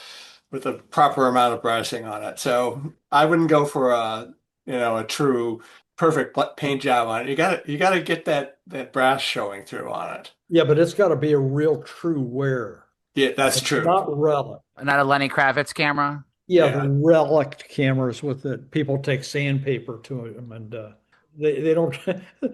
proper amount of brassing on it. So I wouldn't go for a true perfect paint job on it. You gotta get that brass showing through on it. Yeah, but it's got to be a real true wear. Yeah, that's true. Not relic. Not a Lenny Kravitz camera. Yeah, the relic cameras with it. People take sandpaper to them, and they don't.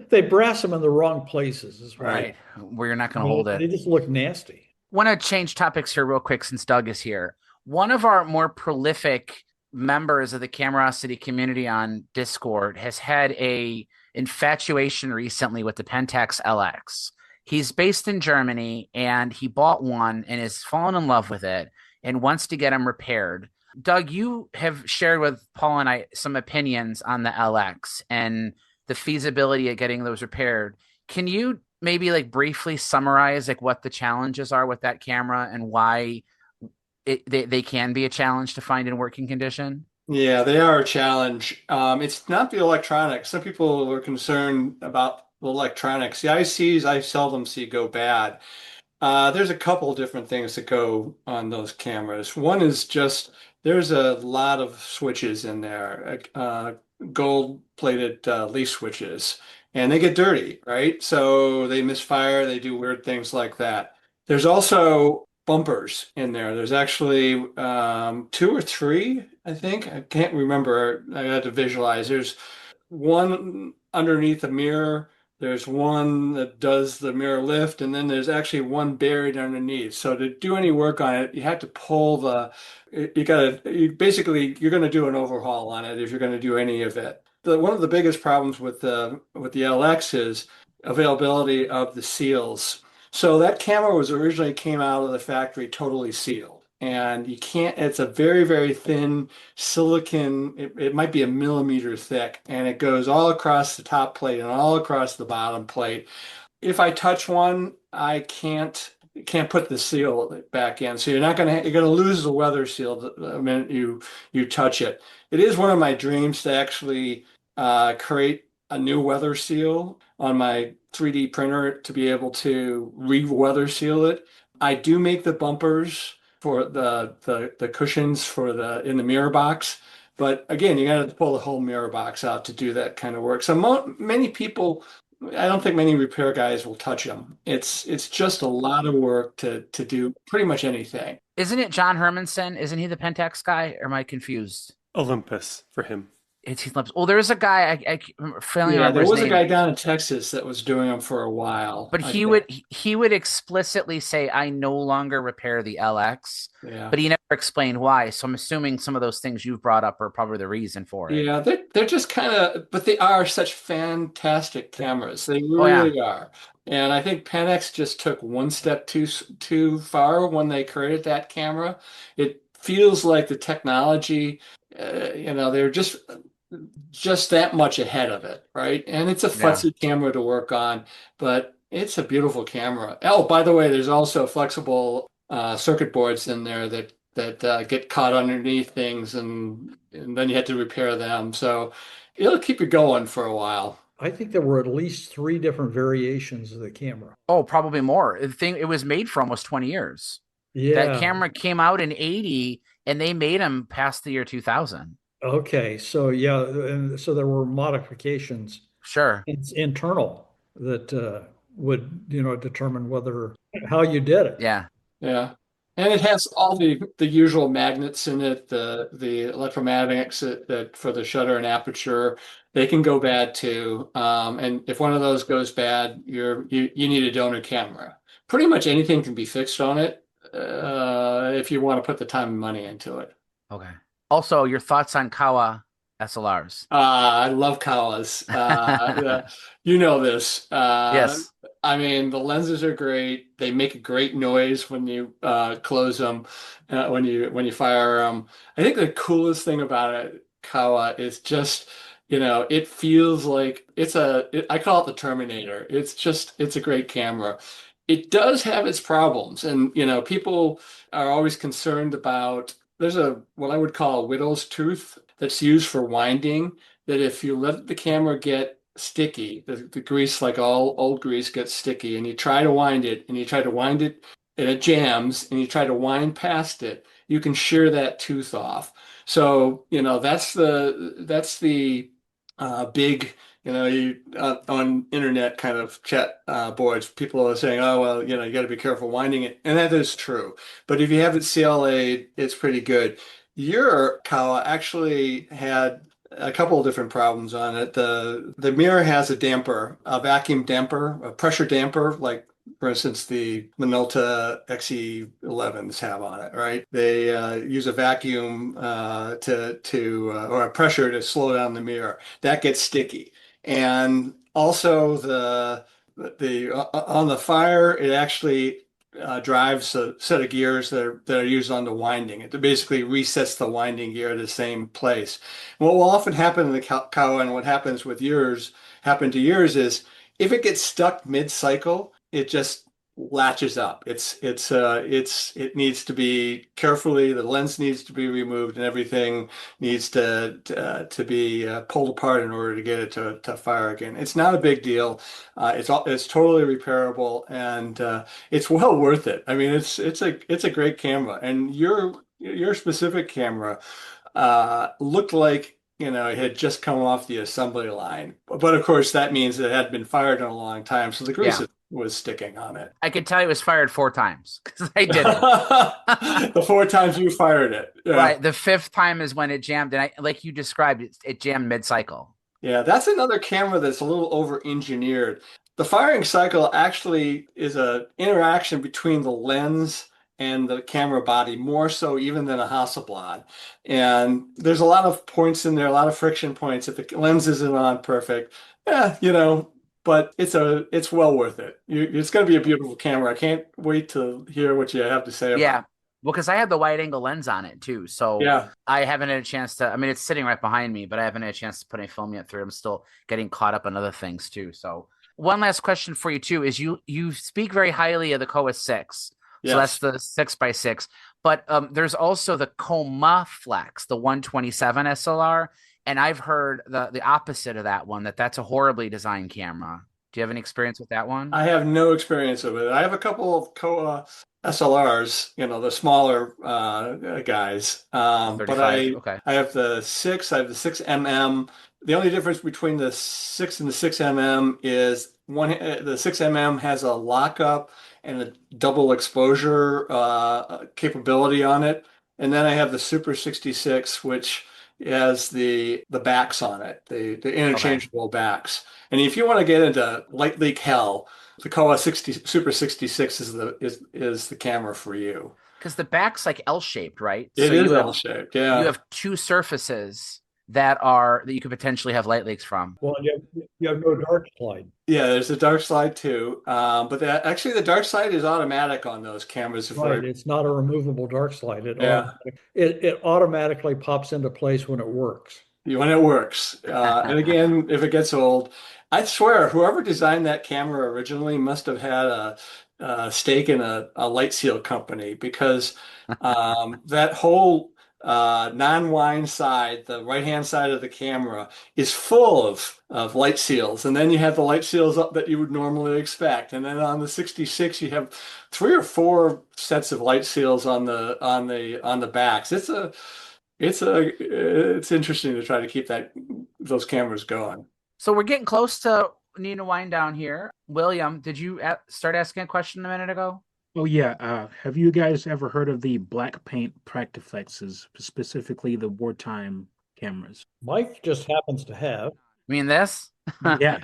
They brass them in the wrong places. Right. Where you're not going to hold it. They just look nasty. Want to change topics here real quick since Doug is here. One of our more prolific members of the Camerosity community on Discord has had a infatuation recently with the Pentax LX. He's based in Germany and he bought one and has fallen in love with it and wants to get them repaired. Doug, you have shared with Paul and I some opinions on the LX and the feasibility of getting those repaired. Can you maybe like briefly summarize like what the challenges are with that camera and why they can be a challenge to find in working condition? Yeah, they are a challenge. It's not the electronics. Some people are concerned about the electronics. The ICs I seldom see go bad. There's a couple different things that go on those cameras. One is just there's a lot of switches in there, gold-plated leaf switches, and they get dirty, right? So they misfire, they do weird things like that. There's also bumpers in there. There's actually 2 or 3, I think. I can't remember. I had to visualize. There's one underneath the mirror. There's one that does the mirror lift, and then there's actually one buried underneath. So to do any work on it, you have to pull you're going to do an overhaul on it if you're going to do any of it. One of the biggest problems with the LX is availability of the seals. So that camera originally came out of the factory totally sealed, and you can't, it's a very, very thin silicon, it might be a millimeter thick, and it goes all across the top plate and all across the bottom plate. If I touch one, I can't put the seal back in. So you're going to lose the weather seal the minute you touch it. It is one of my dreams to actually create a new weather seal on my 3D printer to be able to re-weather seal it. I do make the bumpers for the cushions in the mirror box, but again, you got to pull the whole mirror box out to do that kind of work. So many people, I don't think many repair guys will touch them. It's just a lot of work to do pretty much anything. Isn't it John Hermanson? Isn't he the Pentax guy? Or am I confused? Olympus for him. Well, there's a guy I failing Yeah, there his was a name. guy down in Texas that was doing them for a while. But he would explicitly say, "I no longer repair the LX." Yeah. But he never explained why. So I'm assuming some of those things you've brought up are probably the reason for it. Yeah, they're just kind of, but they are such fantastic cameras. They really are. And I think Pentax just took one step too far when they created that camera. It feels like the technology, they're just that much ahead of it, right? And it's a fussy camera to work on, but it's a beautiful camera. Oh, by the way, there's also flexible circuit boards in there that get caught underneath things, and then you have to repair them. So it'll keep you going for a while. I think there were at least 3 different variations of the camera. Oh, probably more. The thing, it was made for almost 20 years. Yeah. That camera came out in 80, and they made them past the year 2000. Okay, so yeah, and so there were modifications, Sure, internal that would determine how you did it. Yeah. And And it has all the usual magnets in it, the electromagnets that for the shutter and aperture. They can go bad too. And if one of those goes bad, you need a donor camera. Pretty much anything can be fixed on it, if you want to put the time and money into it. Okay. Also, your thoughts on Kawa SLRs? I love Kawas. You know this. Yes. I mean, the lenses are great. They make a great noise when you close them, when you fire them. I think the coolest thing about it, Kawa, is just, it feels like I call it the Terminator. It's a great camera. It does have its problems, and people are always concerned about. There's what I would call a widow's tooth that's used for winding, that if you let the camera get sticky, the grease, like all old grease, gets sticky, and you try to wind it, and it jams, and you try to wind past it, you can shear that tooth off. So, that's the big, on internet kind of chat boards, people are saying, oh, well, you got to be careful winding it. And that is true. But if you have it CLA'd, it's pretty good. Your Kawa actually had a couple of different problems on it. The mirror has a damper, a vacuum damper, a pressure damper, like for instance the Minolta XE11s have on it, right? They use a vacuum or a pressure to slow down the mirror. That gets sticky, and also the on the fire, it actually drives a set of gears that are used on the winding. It basically resets the winding gear to the same place. And what will often happen in the Kawa, and what happened to yours is if it gets stuck mid-cycle, it just latches up. It needs to be carefully. The lens needs to be removed, and everything needs to be pulled apart in order to get it to fire again. It's not a big deal. It's totally repairable, and it's well worth it. I mean, it's a great camera, and your specific camera looked like it had just come off the assembly line. But of course, that means it had been fired in a long time, so the grease was sticking on it. I could tell you it was fired 4 times because I did it. The 4 times you fired it. Yeah. Right. The 5th time is when it jammed, and like you described, it jammed mid-cycle. Yeah, that's another camera that's a little over-engineered. The firing cycle actually is an interaction between the lens and the camera body, more so even than a Hasselblad. And there's a lot of points in there, a lot of friction points. If the lens isn't on perfect, but it's well worth it. It's going to be a beautiful camera. I can't wait to hear what you have to say about it. Yeah. Well, because I have the wide angle lens on it too. So yeah. I haven't had a chance to, I mean, it's sitting right behind me, but I haven't had a chance to put any film yet through. I'm still getting caught up on other things too. So one last question for you too, is you speak very highly of the Kowa 6. Yes. So that's the 6x6, but there's also the Praktiflex, the 127 SLR. And I've heard the opposite of that one, that's a horribly designed camera. Do you have any experience with that one? I have no experience with it. I have a couple of Kowa SLRs, the smaller guys. But okay. I have the 6, I have the 6mm. The only difference between the 6 and the 6mm is the 6mm has a lockup and a double exposure capability on it. And then I have the Super 66, which has the backs on it, the interchangeable backs. And if you want to get into light leak hell, the Kowa Super 66 is the camera for you. Because the back's like L-shaped, right? It is L-shaped, yeah. You have 2 surfaces that you could potentially have light leaks from. Well, you have no dark slide. Yeah, there's a dark slide too. But actually the dark slide is automatic on those cameras. Right, it's not a removable dark slide. Yeah. It automatically pops into place when it works. When it works. And again, if it gets old, I swear, whoever designed that camera originally must have had a stake in a light seal company, because that whole non-wind side, the right-hand side of the camera, is full of light seals. And then you have the light seals up that you would normally expect. And then on the 66, you have 3 or 4 sets of light seals on the backs. It's interesting to try to keep those cameras going. So we're getting close to needing to wind down here. William, did you start asking a question a minute ago? Oh yeah. Have you guys ever heard of the black paint Praktiflexes, specifically the wartime cameras? Mike just happens to have. I mean, this? Yeah.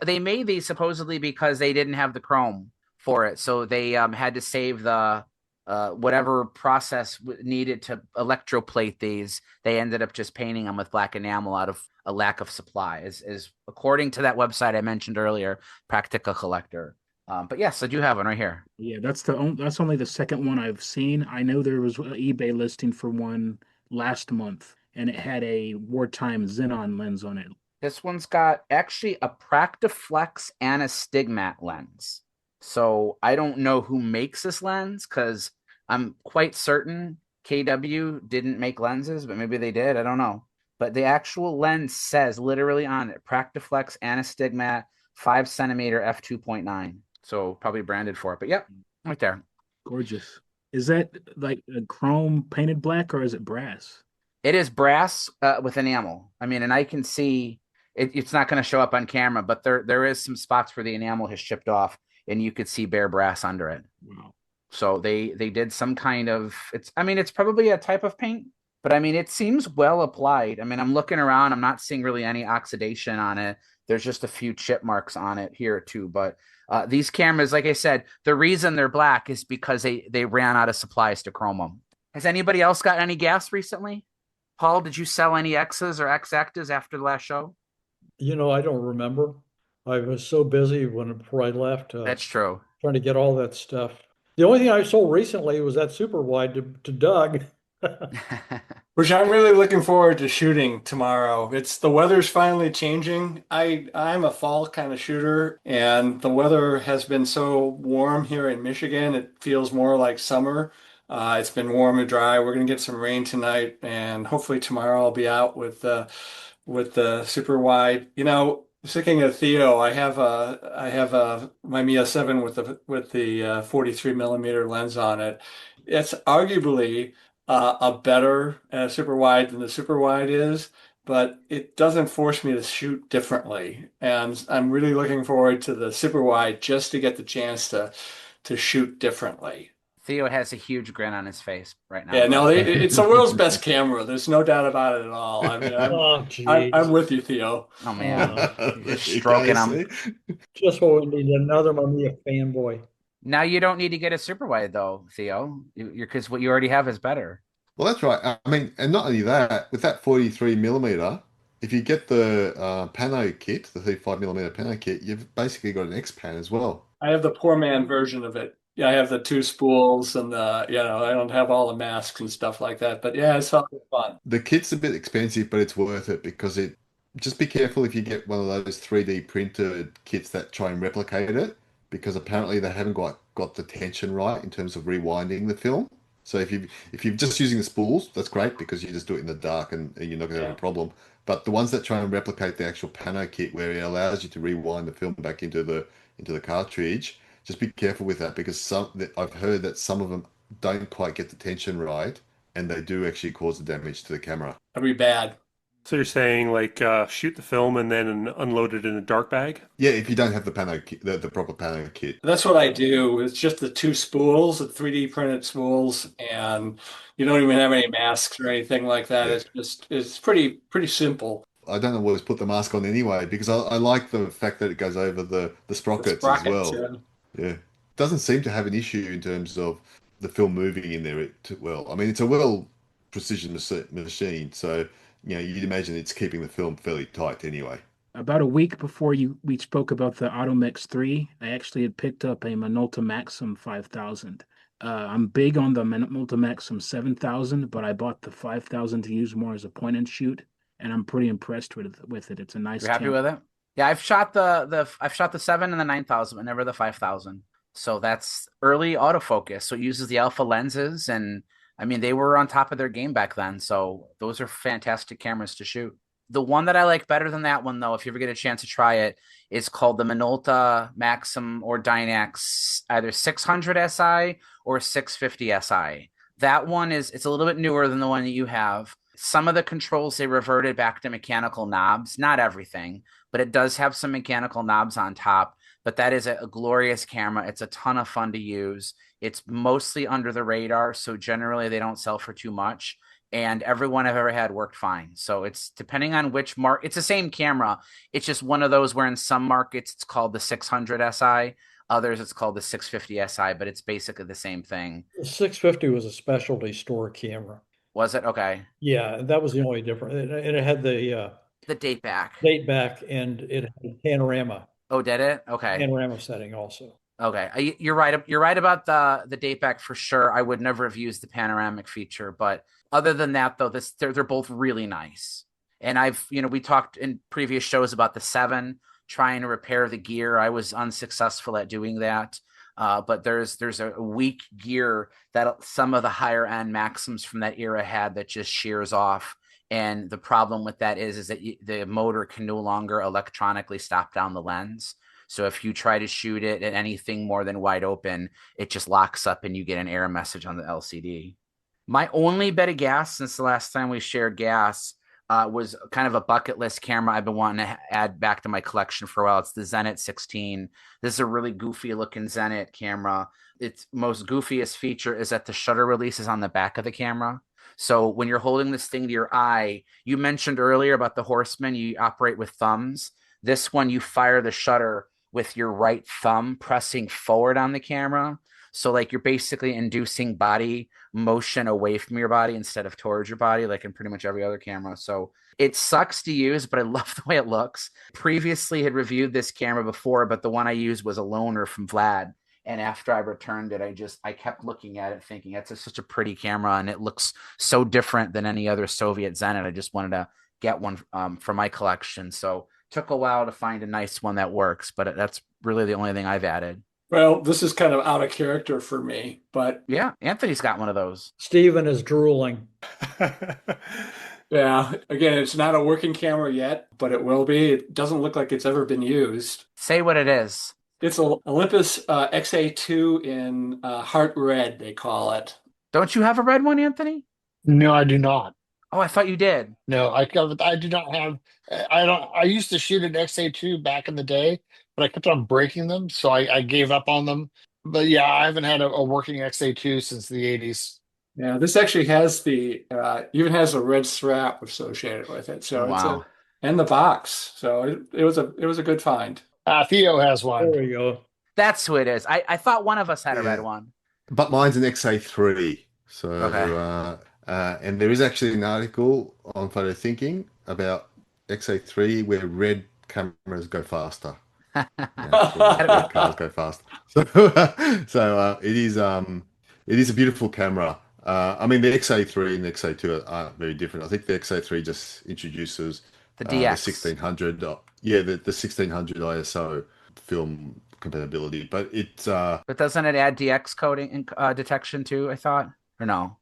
They made these supposedly because they didn't have the chrome for it. So they had to save the whatever process needed to electroplate these. They ended up just painting them with black enamel out of a lack of supply, is according to that website I mentioned earlier, Praktica Collector. But yes, I do have one right here. Yeah, that's only the second one I've seen. I know there was an eBay listing for one last month, and it had a wartime xenon lens on it. This one's got actually a Praktiflex and a Stigmat lens. So I don't know who makes this lens because I'm quite certain KW didn't make lenses, but maybe they did. I don't know. But the actual lens says literally on it Praktiflex and a Stigmat 5 cm f2.9. So probably branded for it. But yep, right there. Gorgeous. Is that like a chrome painted black or is it brass? It is brass with enamel. I mean, and I can see it's not going to show up on camera, but there is some spots where the enamel has chipped off, and you could see bare brass under it. Wow. So they did some kind of it's probably a type of paint, but I mean it seems well applied. I mean, I'm looking around, I'm not seeing really any oxidation on it. There's just a few chip marks on it here too, but these cameras, like I said, the reason they're black is because they ran out of supplies to chrome them. Has anybody else got any gas recently? Paul, did you sell any X's or Exaktas after the last show? I don't remember. I was so busy before I left, That's true. trying to get all that stuff. The only thing I sold recently was that super wide to Doug. Which I'm really looking forward to shooting tomorrow. The weather's finally changing. I'm a fall kind of shooter, and the weather has been so warm here in Michigan. It feels more like summer. It's been warm and dry. We're gonna get some rain tonight, and hopefully tomorrow I'll be out with the super wide. Speaking of Theo, I have a my Mia 7 with the 43 millimeter lens on it. It's arguably a better super wide than the super wide is, but it doesn't force me to shoot differently. And I'm really looking forward to the super wide just to get the chance to shoot differently. Theo has a huge grin on his face right now. Yeah, no, it's the world's best camera. There's no doubt about it at all. I mean, Oh, I'm geez. with you, Theo. Oh man, There you stroking go, him. see? Just what we need, another Mamiya fanboy. Now you don't need to get a super wide though, Theo. You're because what you already have is better. Well, that's right. I mean, and not only that, with that 43 millimeter, if you get the pano kit, the 35 millimeter pano kit, you've basically got an X pan as well. I have the poor man version of it. Yeah, I have the two spools and I don't have all the masks and stuff like that. But yeah, it's all fun. The kit's a bit expensive, but it's worth it because just be careful if you get one of those 3D printed kits that try and replicate it, because apparently they haven't got the tension right in terms of rewinding the film. So if you're just using the spools, that's great because you just do it in the dark and you're not going to have a problem. But the ones that try and replicate the actual pano kit, where it allows you to rewind the film back into the cartridge, just be careful with that because I've heard that some of them don't quite get the tension right, and they do actually cause the damage to the camera. That'd be bad. So you're saying like shoot the film and then unload it in a dark bag? Yeah, if you don't have the pano kit, the proper pano kit. That's what I do. It's just the two spools, the 3D printed spools, and you don't even have any masks or anything like that. Yeah. It's pretty simple. I don't always put the mask on anyway because I like the fact that it goes over the sprockets as Sprockets, well. Yeah. Doesn't seem to have an issue in terms of the film moving in there well. I mean, it's a well precision machine, so you'd imagine it's keeping the film fairly tight anyway. About a week before we spoke about the Automex III, I actually had picked up a Minolta Maxim 5000. I'm big on the Minolta Maxim 7000, but I bought the 5000 to use more as a point and shoot, and I'm pretty impressed with it. It's a nice You're happy camera. with it? Yeah, I've shot the 7 and the 9000, but never the 5000. So that's early autofocus. So it uses the alpha lenses, and I mean they were on top of their game back then. So those are fantastic cameras to shoot. The one that I like better than that one, though, if you ever get a chance to try it, is called the Minolta Maxim or Dynex, either 600 SI or 650 SI. That one it's a little bit newer than the one that you have. Some of the controls, they reverted back to mechanical knobs, not everything, but it does have some mechanical knobs on top. But that is a glorious camera. It's a ton of fun to use. It's mostly under the radar, so generally they don't sell for too much. And everyone I've ever had worked fine. So it's depending on which it's the same camera. It's just one of those where in some markets it's called the 600 SI, others it's called the 650 SI, but it's basically the same thing. The 650 was a specialty store camera. Was it? Okay. Yeah, that was the only difference. And it had the date back. Date back, and it had panorama. Oh, did it? Okay. Panorama setting also. Okay, you're right. You're right about the date back for sure. I would never have used the panoramic feature, but other than that, though, they're both really nice. And we talked in previous shows about the 7 trying to repair the gear. I was unsuccessful at doing that. But there's a weak gear that some of the higher end Maxims from that era had that just shears off. And the problem with that is that the motor can no longer electronically stop down the lens. So if you try to shoot it at anything more than wide open, it just locks up and you get an error message on the LCD. My only bit of gas since the last time we shared gas was kind of a bucket list camera I've been wanting to add back to my collection for a while. It's the Zenit 16. This is a really goofy looking Zenit camera. Its most goofiest feature is that the shutter release is on the back of the camera. So when you're holding this thing to your eye, you mentioned earlier about the Horseman, you operate with thumbs. This one, you fire the shutter with your right thumb pressing forward on the camera. So like you're basically inducing body motion away from your body instead of towards your body, like in pretty much every other camera. So it sucks to use, but I love the way it looks. Previously had reviewed this camera before, but the one I used was a loaner from Vlad. And after I returned it, I kept looking at it thinking it's such a pretty camera and it looks so different than any other Soviet Zenit. I just wanted to get one for my collection. So took a while to find a nice one that works, but that's really the only thing I've added. Well, this is kind of out of character for me, but yeah, Anthony's got one of those. Steven is drooling. Yeah, again, it's not a working camera yet, but it will be. It doesn't look like it's ever been used. Say what it is. It's an Olympus XA2 in heart red, they call it. Don't you have a red one, Anthony? No, I do not. Oh, I thought you did. No, I do not have. I used to shoot an XA2 back in the day, but I kept on breaking them, so I gave up on them. But yeah, I haven't had a working XA2 since the 80s. Yeah, this actually has even has a red strap associated with it. So wow. And the box. So it was a good find. Theo has one. There we go. That's who it is. I thought one of us had a red one. But mine's an XA3. So okay. And there is actually an article on Photo Thinking about XA3 where red cameras go faster. Red cars go faster. So it is a beautiful camera. I mean, the XA3 and the XA2 are very different. I think the XA3 just introduces the DX. The 1600. The 1600 ISO film compatibility, but it's But doesn't it add DX coding and detection too? I thought, or no?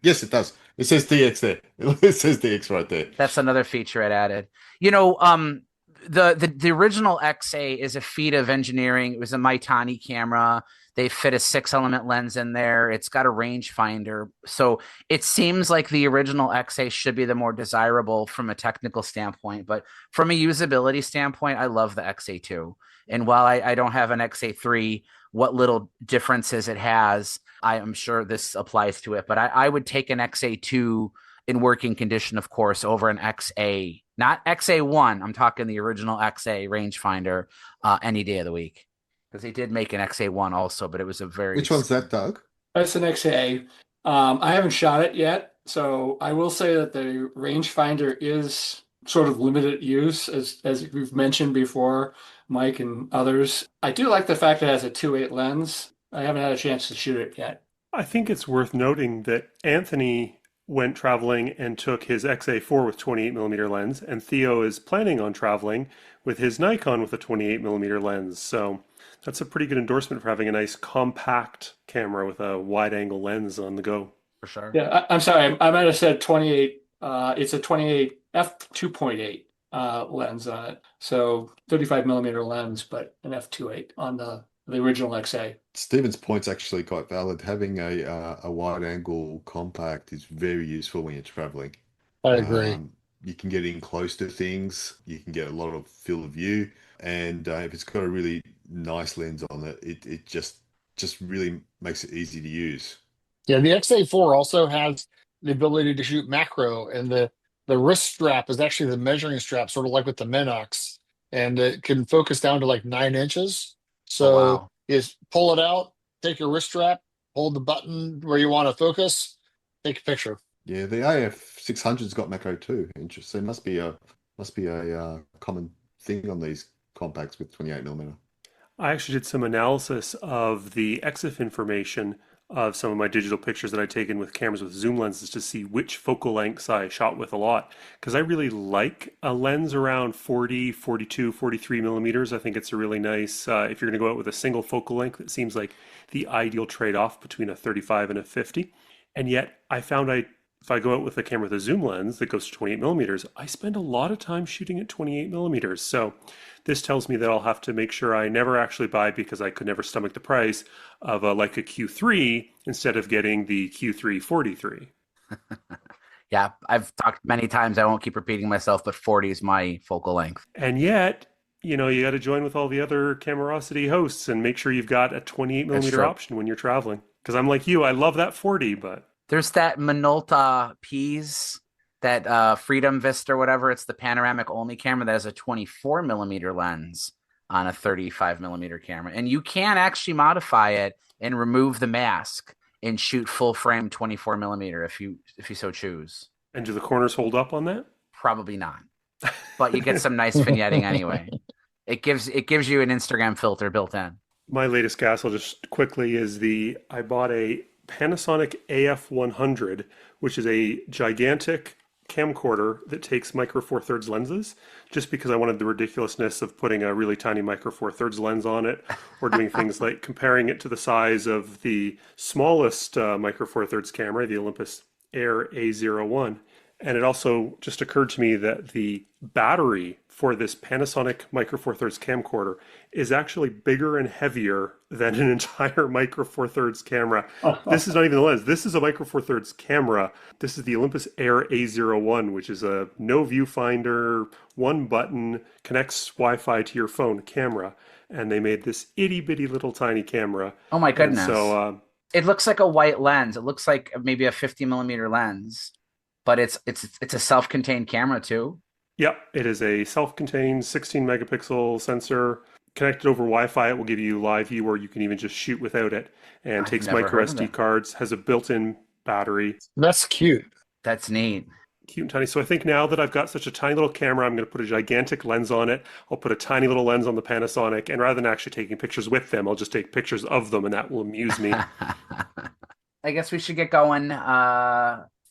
Yes, it does. It says DX there. It says DX right there. That's another feature it added. The original XA is a feat of engineering. It was a Maitani camera. They fit a 6-element lens in there. It's got a rangefinder. So it seems like the original XA should be the more desirable from a technical standpoint. But from a usability standpoint, I love the XA2. And while I don't have an XA3, what little differences it has, I am sure this applies to it. But I would take an XA2 in working condition, of course, over an XA, not XA1. I'm talking the original XA rangefinder any day of the week. Because they did make an XA1 also, but it was a very... Which one's that, Doug? That's an XA. I haven't shot it yet, so I will say that the rangefinder is sort of limited use, as we've mentioned before, Mike and others. I do like the fact that it has a 2.8 lens. I haven't had a chance to shoot it yet. I think it's worth noting that Anthony went traveling and took his XA4 with 28mm lens, and Theo is planning on traveling with his Nikon with a 28mm lens. So that's a pretty good endorsement for having a nice compact camera with a wide-angle lens on the go. For sure. Yeah, I'm sorry. I might have said 28. It's a 28 f2.8 lens on it. So 35mm lens, but an f2.8 on the original XA. Stephen's point's actually quite valid. Having a wide-angle compact is very useful when you're traveling. I agree. You can get in close to things. You can get a lot of field of view. And if it's got a really nice lens on it, it just just really makes it easy to use. Yeah, the XA4 also has the ability to shoot macro, and the wrist strap is actually the measuring strap, sort of like with the Minox, and it can focus down to like 9 inches. Oh, So wow. you just pull it out, take your wrist strap, hold the button where you want to focus, take a picture. Yeah, the AF600's got macro too. Interesting. Must be a common thing on these compacts with 28mm. I actually did some analysis of the EXIF information of some of my digital pictures that I'd taken with cameras with zoom lenses to see which focal lengths I shot with a lot. Because I really like a lens around 40, 42, 43 millimeters. I think it's a really nice, if you're going to go out with a single focal length, it seems like the ideal trade-off between a 35 and a 50. And yet I found if I go out with a camera with a zoom lens that goes to 28 millimeters, I spend a lot of time shooting at 28 millimeters. So this tells me that I'll have to make sure I never actually buy, because I could never stomach the price of a Leica Q3 instead of getting the Q3 43. Yeah, I've talked many times. I won't keep repeating myself, but 40 is my focal length. And yet, you got to join with all the other Camerosity hosts and make sure you've got a 28 millimeter option when you're traveling. Because I'm like you, I love that 40, but there's that Minolta P's, that Freedom Vista or whatever. It's the panoramic only camera that has a 24 millimeter lens on a 35 millimeter camera. And you can actually modify it and remove the mask and shoot full frame 24 millimeter if you so choose. And do the corners hold up on that? Probably not. But you get some nice vignetting anyway. It gives you an Instagram filter built in. My latest gas, I'll just quickly, is I bought a Panasonic AF100, which is a gigantic camcorder that takes micro four thirds lenses, just because I wanted the ridiculousness of putting a really tiny micro four thirds lens on it, or doing things like comparing it to the size of the smallest micro four thirds camera, the Olympus Air A01. And it also just occurred to me that the battery for this Panasonic Micro Four Thirds camcorder is actually bigger and heavier than an entire Micro Four Thirds camera. This is not even the lens. This is a Micro Four Thirds camera. This is the Olympus Air A01, which is a no viewfinder, one button, connects Wi-Fi to your phone camera. And they made this itty bitty little tiny camera. Oh my goodness. And so it looks like a white lens. It looks like maybe a 50 millimeter lens. But it's a self-contained camera too. Yep, it is a self-contained 16 megapixel sensor connected over Wi-Fi. It will give you live view, or you can even just shoot without it. And takes micro SD cards, has a built-in battery. That's cute. That's neat. Cute and tiny. So I think now that I've got such a tiny little camera, I'm going to put a gigantic lens on it. I'll put a tiny little lens on the Panasonic, and rather than actually taking pictures with them, I'll just take pictures of them, and that will amuse me. I guess we should get going.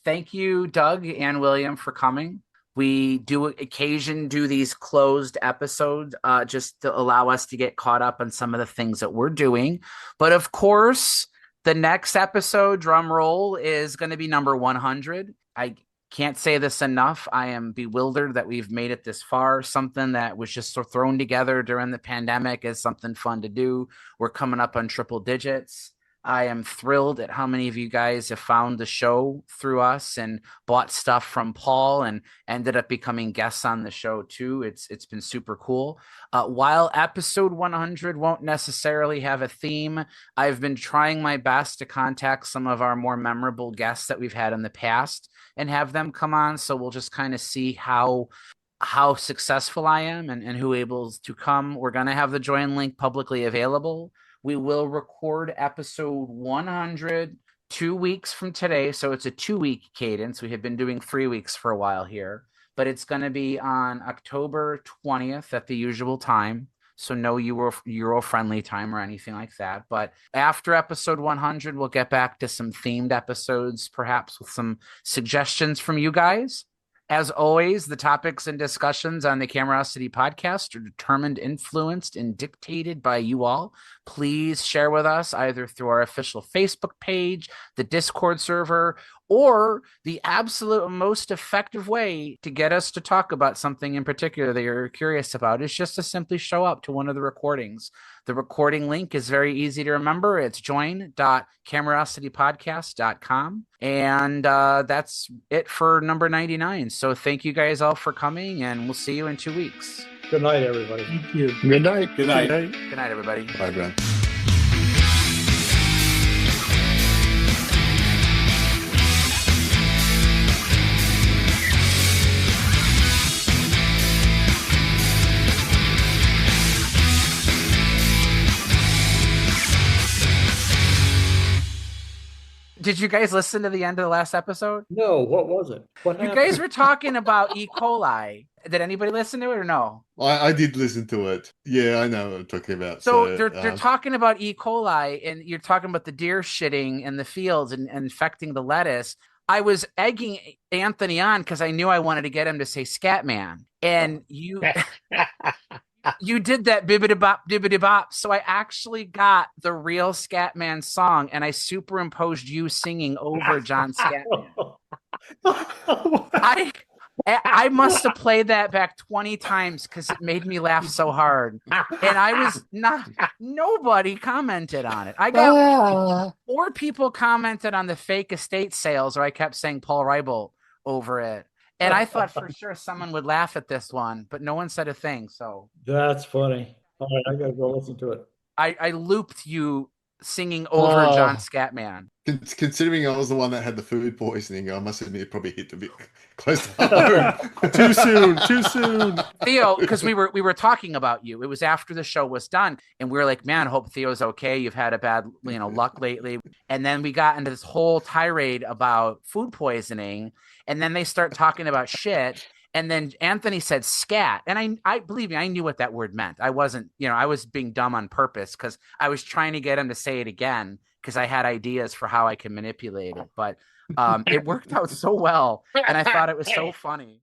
Thank you, Doug and William, for coming. We do these closed episodes just to allow us to get caught up on some of the things that we're doing. But of course, the next episode, drum roll, is going to be number 100. I can't say this enough. I am bewildered that we've made it this far. Something that was just so thrown together during the pandemic is something fun to do. We're coming up on triple digits. I am thrilled at how many of you guys have found the show through us and bought stuff from Paul and ended up becoming guests on the show too. It's been super cool. While episode 100 won't necessarily have a theme, I've been trying my best to contact some of our more memorable guests that we've had in the past and have them come on. So we'll just kind of see how successful I am and who able to come. We're going to have the join link publicly available. We will record episode 100 2 weeks from today. So it's a 2-week cadence. We have been doing 3 weeks for a while here, but it's going to be on October 20th at the usual time. So no Euro-friendly time or anything like that. But after episode 100, we'll get back to some themed episodes, perhaps with some suggestions from you guys. As always, the topics and discussions on the Camerosity Podcast are determined, influenced, and dictated by you all. Please share with us either through our official Facebook page, the Discord server, or the absolute most effective way to get us to talk about something in particular that you're curious about is just to simply show up to one of the recordings. The recording link is very easy to remember. It's join.camerositypodcast.com. And that's it for number 99. So thank you guys all for coming, and we'll see you in 2 weeks. Good night, everybody. Thank you. Good night. Good night. Good night, everybody. Bye, Brad. Did you guys listen to the end of the last episode? No, what was it? What You happened? guys were talking about E. coli. Did anybody listen to it or no? I did listen to it. Yeah, I know what I'm talking about. So they're talking about E. coli, and you're talking about the deer shitting in the fields and infecting the lettuce. I was egging Anthony on because I knew I wanted to get him to say Scatman, and you did that bibbidi bop dibbidi bop. So I actually got the real Scatman song, and I superimposed you singing over John Scatman. I must have played that back 20 times because it made me laugh so hard. And I was nobody commented on it. I got 4 people commented on the fake estate sales, or I kept saying Paul Reibold over it. And I thought for sure someone would laugh at this one, but no one said a thing. So That's funny. All right, I gotta go listen to it. I looped you singing over John Scatman. Considering I was the one that had the food poisoning, I must admit it probably hit a bit close to home. Too soon. Theo, because we were talking about you. It was after the show was done, and we were like, man, hope Theo's okay. You've had a bad, luck lately. And then we got into this whole tirade about food poisoning, and then they start talking about shit. And then Anthony said scat. And I believe me, I knew what that word meant. I wasn't, I was being dumb on purpose because I was trying to get him to say it again because I had ideas for how I can manipulate it. But it worked out so well. And I thought it was so funny.